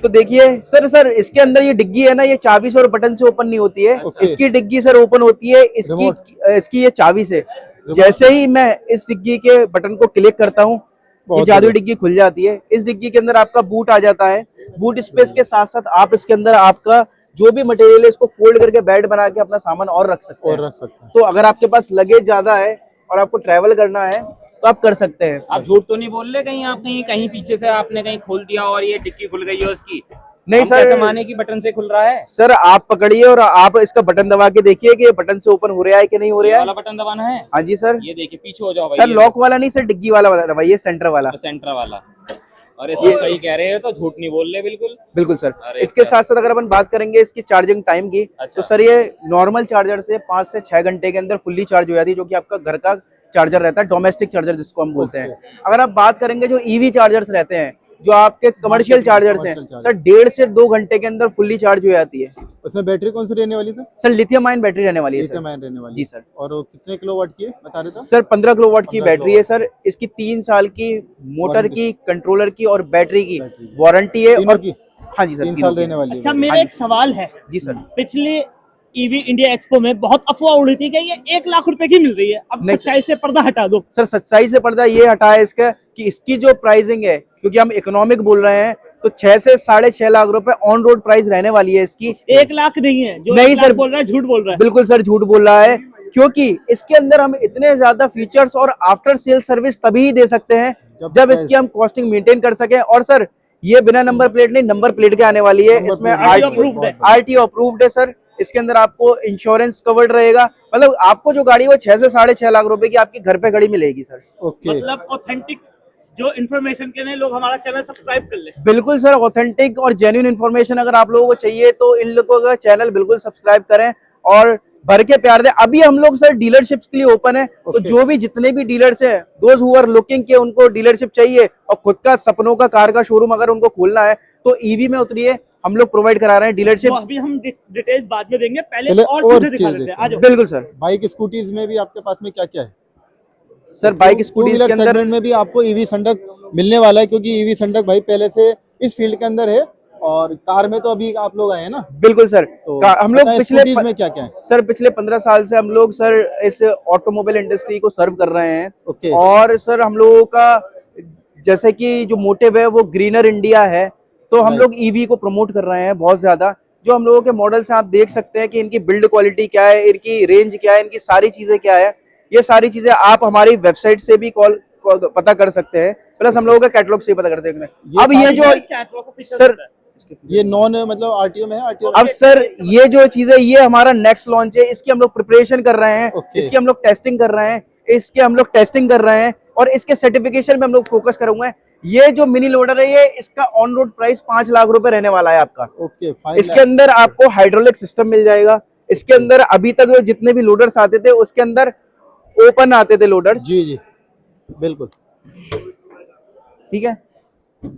तो देखिए सर इसके अंदर ये डिग्गी है ना, ये चाबी से और बटन से ओपन नहीं होती है। इसकी डिग्गी सर ओपन होती है इसकी ये चाबी से। जैसे ही मैं इस डिग्गी के बटन को क्लिक करता हूँ ये जादुई डिग्गी खुल जाती है। इस डिग्गी के अंदर आपका बूट आ जाता है। बूट स्पेस के साथ साथ आप इसके अंदर आपका जो भी मटेरियल है इसको फोल्ड करके बेड बना के अपना सामान और रख सकते हैं। तो अगर आपके पास लगेज ज्यादा है और आपको ट्रैवल करना है तो आप कर सकते हैं। आप झूठ तो नहीं बोल रहे कहीं आप कहीं पीछे से आपने कहीं खोल दिया और ये डिक्की खुल गई है उसकी? नहीं सर, कैसे माने कि बटन से खुल रहा है? सर आप पकड़िए और आप इसका बटन दबा के देखिए कि ये बटन से ओपन हो रहा है कि नहीं हो रहा है। वाला बटन दबाना है? हाँ जी सर। ये देखिए पीछे हो जाओ भाई। सर लॉक वाला नहीं सर, डिग्गी वाला दबाइए, सेंटर वाला। सेंटर वाला। अरे सर सही कह रहे हो, तो झूठ नहीं बोल रहे बिल्कुल। बिल्कुल सर। इसके साथ साथ अगर अपन बात करेंगे इसकी चार्जिंग टाइम की, तो सर ये नॉर्मल चार्जर से 5 से 6 घंटे के अंदर फुल्ली चार्ज हो जाती है, जो कि आपका घर का चार्जर रहता है, डोमेस्टिक चार्जर जिसको हम बोलते हैं। अगर आप बात करेंगे जो ईवी चार्जर्स रहते हैं, जो आपके कमर्शियल चार्जर्स हैं, सर 1.5 से 2 घंटे के अंदर फुल्ली चार्ज हो जाती है। उसमें बैटरी कौन सी रहने वाली है सर लिथियम आयन बैटरी रहने वाली है। लिथियम आयन रहने वाली जी सर। और वो कितने किलोवाट की है बता रहे थे? सर 15 किलोवाट की बैटरी है सर। इसकी 3 साल की मोटर की, कंट्रोलर की और बैटरी की वारंटी है। और हाँ जी सर 3 साल रहने वाली है। अच्छा मेरा एक सवाल है। जी सर। पिछले ईवी इंडिया एक्सपो में बहुत अफवाह उड़ी थी कि ये 1 लाख रुपए की मिल रही है। अब सच्चाई से पर्दा हटा दो। सर सच्चाई से पर्दा ये हटा है इसका कि इसकी जो प्राइसिंग है, क्योंकि हम इकोनॉमिक बोल रहे हैं, तो 6 से 6.5 लाख रुपए ऑन रोड प्राइस रहने वाली है इसकी। 1 लाख नहीं है जो नहीं सर बोल रहा है, झूठ बोल रहा है। बिल्कुल सर झूठ बोल रहा है, क्योंकि इसके अंदर हम इतने ज्यादा फीचर्स और आफ्टर सेल सर्विस तभी ही दे सकते हैं जब इसकी हम कॉस्टिंग मेंटेन कर सके। और सर ये बिना नंबर प्लेट नहीं, नंबर प्लेट के आने वाली है। इसमें आरटीओ अप्रूव्ड है सर। इसके अंदर आपको इंश्योरेंस कवर्ड रहेगा। मतलब आपको जो गाड़ी वो 6 से 6.5 लाख रुपए की आपकी घर पे खड़ी मिलेगी सर। मतलब ऑथेंटिक जो इन्फॉर्मेशन के लिए लोग हमारा चैनल सब्सक्राइब कर ले। बिल्कुल सर, ऑथेंटिक और जेन्युइन इन्फॉर्मेशन अगर आप लोगों को चाहिए तो इन लोगों का चैनल बिल्कुल सब्सक्राइब करें और भर के प्यार दें। अभी हम लोग सर डीलरशिप्स के लिए ओपन है। तो जो भी जितने भी डीलर्स हैं, दोज हु आर लुकिंग के उनको डीलरशिप चाहिए और खुद का सपनों का कार का शोरूम अगर उनको खोलना है तो ईवी में उतरिए, हम लोग प्रोवाइड करा रहे हैं डीलरशिप। तो अभी हम डिटेल्स बाद में देंगे, पहले और चीजें दिखा देते हैं। आ जाओ। बिल्कुल सर। बाइक स्कूटीज में भी आपके पास में क्या क्या है? सर बाइक स्कूटीज के अंदर में भी आपको ईवी संडक मिलने वाला है, क्योंकि ईवी संडक भाई पहले से इस फील्ड के अंदर है और कार में तो अभी आप लोग आए हैं ना। बिल्कुल सर। तो हम लोग पिछले में क्या क्या है? सर पिछले 15 साल से हम लोग सर इस ऑटोमोबाइल इंडस्ट्री को सर्व कर रहे हैं। और सर हम लोगों का जैसे कि जो मोटिव है वो ग्रीनर इंडिया है, तो हम लोग ईवी को प्रमोट कर रहे हैं बहुत ज्यादा। जो हम लोगों के मॉडल्स हैं आप देख सकते हैं कि इनकी बिल्ड क्वालिटी क्या है, इनकी रेंज क्या है, इनकी सारी चीजें क्या है। ये सारी चीजें आप हमारी वेबसाइट से भी पता कर सकते हैं, प्लस हम लोगों का कैटलॉग से भी पता कर सकते हैं। अब ये जो सर ये नॉन मतलब आरटीओ में है। आरटीओ अब सर ये जो चीज है ये हमारा नेक्स्ट लॉन्च है, इसकी हम लोग प्रिपरेशन कर रहे हैं। इसकी हम लोग टेस्टिंग कर रहे हैं, और इसके सर्टिफिकेशन में हम लोग फोकस करेंगे। ये जो मिनी लोडर है ये इसका ऑन रोड प्राइस 5 लाख रुपए रहने वाला है आपका। इसके अंदर आपको हाइड्रोलिक सिस्टम मिल जाएगा। इसके अंदर अभी तक जितने भी लोडर्स आते थे उसके अंदर ओपन आते थे लोडर्स। जी जी बिल्कुल ठीक है।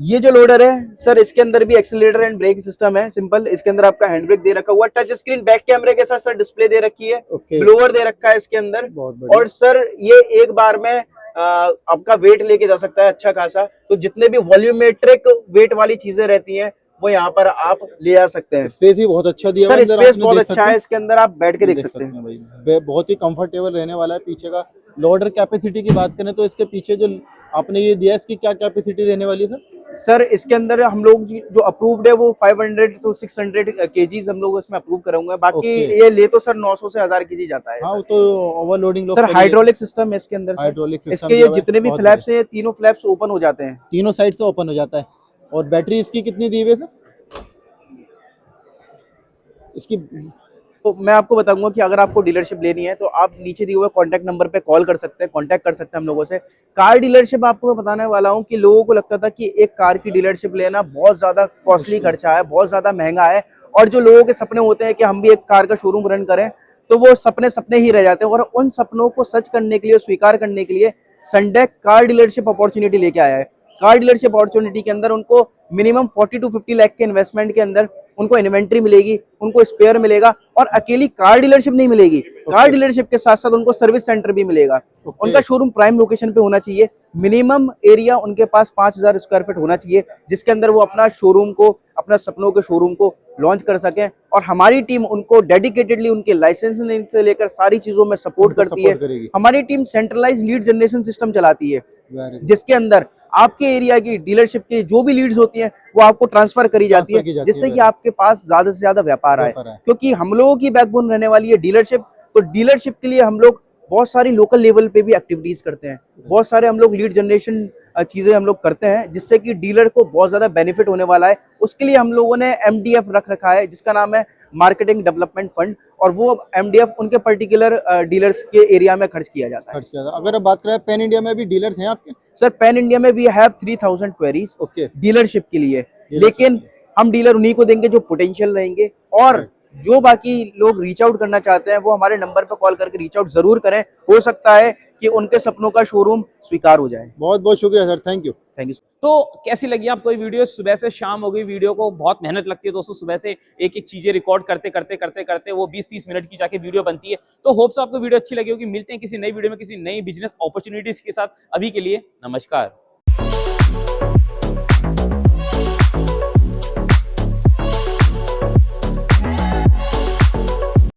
ये जो लोडर है सर, इसके अंदर भी एक्सीलरेटर एंड ब्रेक सिस्टम है सिंपल। इसके अंदर आपका हैंड ब्रेक दे रखा हुआ, टच स्क्रीन बैक कैमरे के साथ सर डिस्प्ले दे रखी है, ओके, ब्लोअर दे रखा है इसके अंदर। बहुत बढ़िया। और सर ये एक बार में आपका वेट लेके जा सकता है अच्छा खासा। तो जितने भी वॉल्यूमेट्रिक वेट वाली चीजें रहती हैं वो यहाँ पर आप ले जा सकते हैं। स्पेस भी बहुत अच्छा दिया सर हुआ है अंदर, स्पेस आपने बहुत देख अच्छा सकते है, हैं। इसके अंदर आप बैठ के देख देख सकते हैं। भाई, बहुत ही कंफर्टेबल रहने वाला है। पीछे का लोडर कैपेसिटी की बात करें तो इसके पीछे जो आपने ये दिया है, इसकी क्या कैपेसिटी रहने वाली है सर? सर इसके अंदर हम लोग जो अप्रूव्ड है वो 500 to 600 केजीज हम लोग इसमें अप्रूव करेंगे। बाकी ओके। ये ले तो सर 900 से 1000 केजी जाता है। हाँ, वो तो ओवरलोडिंग सर हाइड्रोलिक सिस्टम है इसके अंदर सर। हाइड्रोलिक सिस्टम इसके ये जितने भी फ्लैप्स हैं, तीनों फ्लैप्स ओपन हो जाते हैं, तीनों साइड से ओपन हो जाता है। और बैटरी इसकी कितनी दी हुई है सर? इसकी तो मैं आपको बताऊंगा कि अगर आपको डीलरशिप लेनी है तो आप नीचे दिए हुए कॉन्टैक्ट नंबर पे कॉल कर सकते हैं, कॉन्टैक्ट कर सकते हैं हम लोगों से। कार डीलरशिप आपको मैं बताने वाला हूं कि लोगों को लगता था कि एक कार की डीलरशिप लेना बहुत ज्यादा कॉस्टली खर्चा है, बहुत ज्यादा महंगा है, और जो लोगों के सपने होते हैं कि हम भी एक कार का शोरूम रन करें, तो वो सपने सपने ही रह जाते हैं। और उन सपनों को सच करने के लिए, स्वीकार करने के लिए संडेक कार डीलरशिप अपॉर्चुनिटी लेके आया है। कार डीलरशिप अपॉर्चुनिटी के अंदर उनको मिनिमम 40 to 50 लाख के इन्वेस्टमेंट के अंदर उनको इन्वेंट्री मिलेगी, उनको स्पेयर मिलेगा, और अकेली कार डीलरशिप नहीं मिलेगी, कार डीलरशिप के साथ साथ उनको सर्विस सेंटर भी मिलेगा। उनका शोरूम प्राइम लोकेशन पे होना चाहिए, मिनिमम एरिया उनके पास 5000 स्क्वायर फीट होना चाहिए, जिसके अंदर वो अपना शोरूम को, अपना सपनों के शोरूम को लॉन्च कर सकें। और हमारी टीम उनको डेडिकेटेडली उनके लाइसेंसिंग से लेकर सारी चीजों में सपोर्ट करती है। हमारी team centralize lead generation system चलाती है, जिसके अंदर आपके एरिया की डीलरशिप की जो भी लीड्स होती हैं वो आपको ट्रांसफर करी जाती है, जिससे कि आपके पास ज्यादा से ज्यादा व्यापार आए। क्योंकि हम लोगों की बैकबोन रहने वाली है डीलरशिप, तो डीलरशिप के लिए हम लोग बहुत सारी लोकल लेवल पे भी एक्टिविटीज करते हैं, बहुत सारे हम लोग लीड जनरेशन चीजें हम लोग करते हैं, जिससे कि डीलर को बहुत ज्यादा बेनिफिट होने वाला है। उसके लिए हम लोगों ने MDF रख रखा है, जिसका नाम है मार्केटिंग डेवलपमेंट फंड, और वो MDF उनके पर्टिकुलर डीलर्स के एरिया में खर्च किया जाता है। अगर आप बात करें पैन इंडिया में भी डीलर्स हैं आपके? सर पैन इंडिया में we have 3000 queries okay, dealership के लिए, लेकिन हम डीलर उन्हीं को देंगे जो पोटेंशियल रहेंगे। और जो बाकी लोग रीच आउट करना चाहते हैं वो हमारे नंबर पर कॉल करके रीच आउट जरूर करें, हो सकता है कि उनके सपनों का शोरूम स्वीकार हो जाए। बहुत बहुत शुक्रिया sir, thank you. Thank you. तो कैसी लगी आपको ये वीडियो? सुबह से शाम हो गई वीडियो को, बहुत मेहनत लगती है दोस्तों, सुबह से एक एक चीजें रिकॉर्ड करते करते करते करते वो 20-30 मिनट की जाके वीडियो बनती है। तो होप्स आपको वीडियो अच्छी लगी होगी। मिलते हैं किसी नई वीडियो में किसी नई बिजनेस अपॉर्चुनिटीज के साथ। अभी के लिए नमस्कार।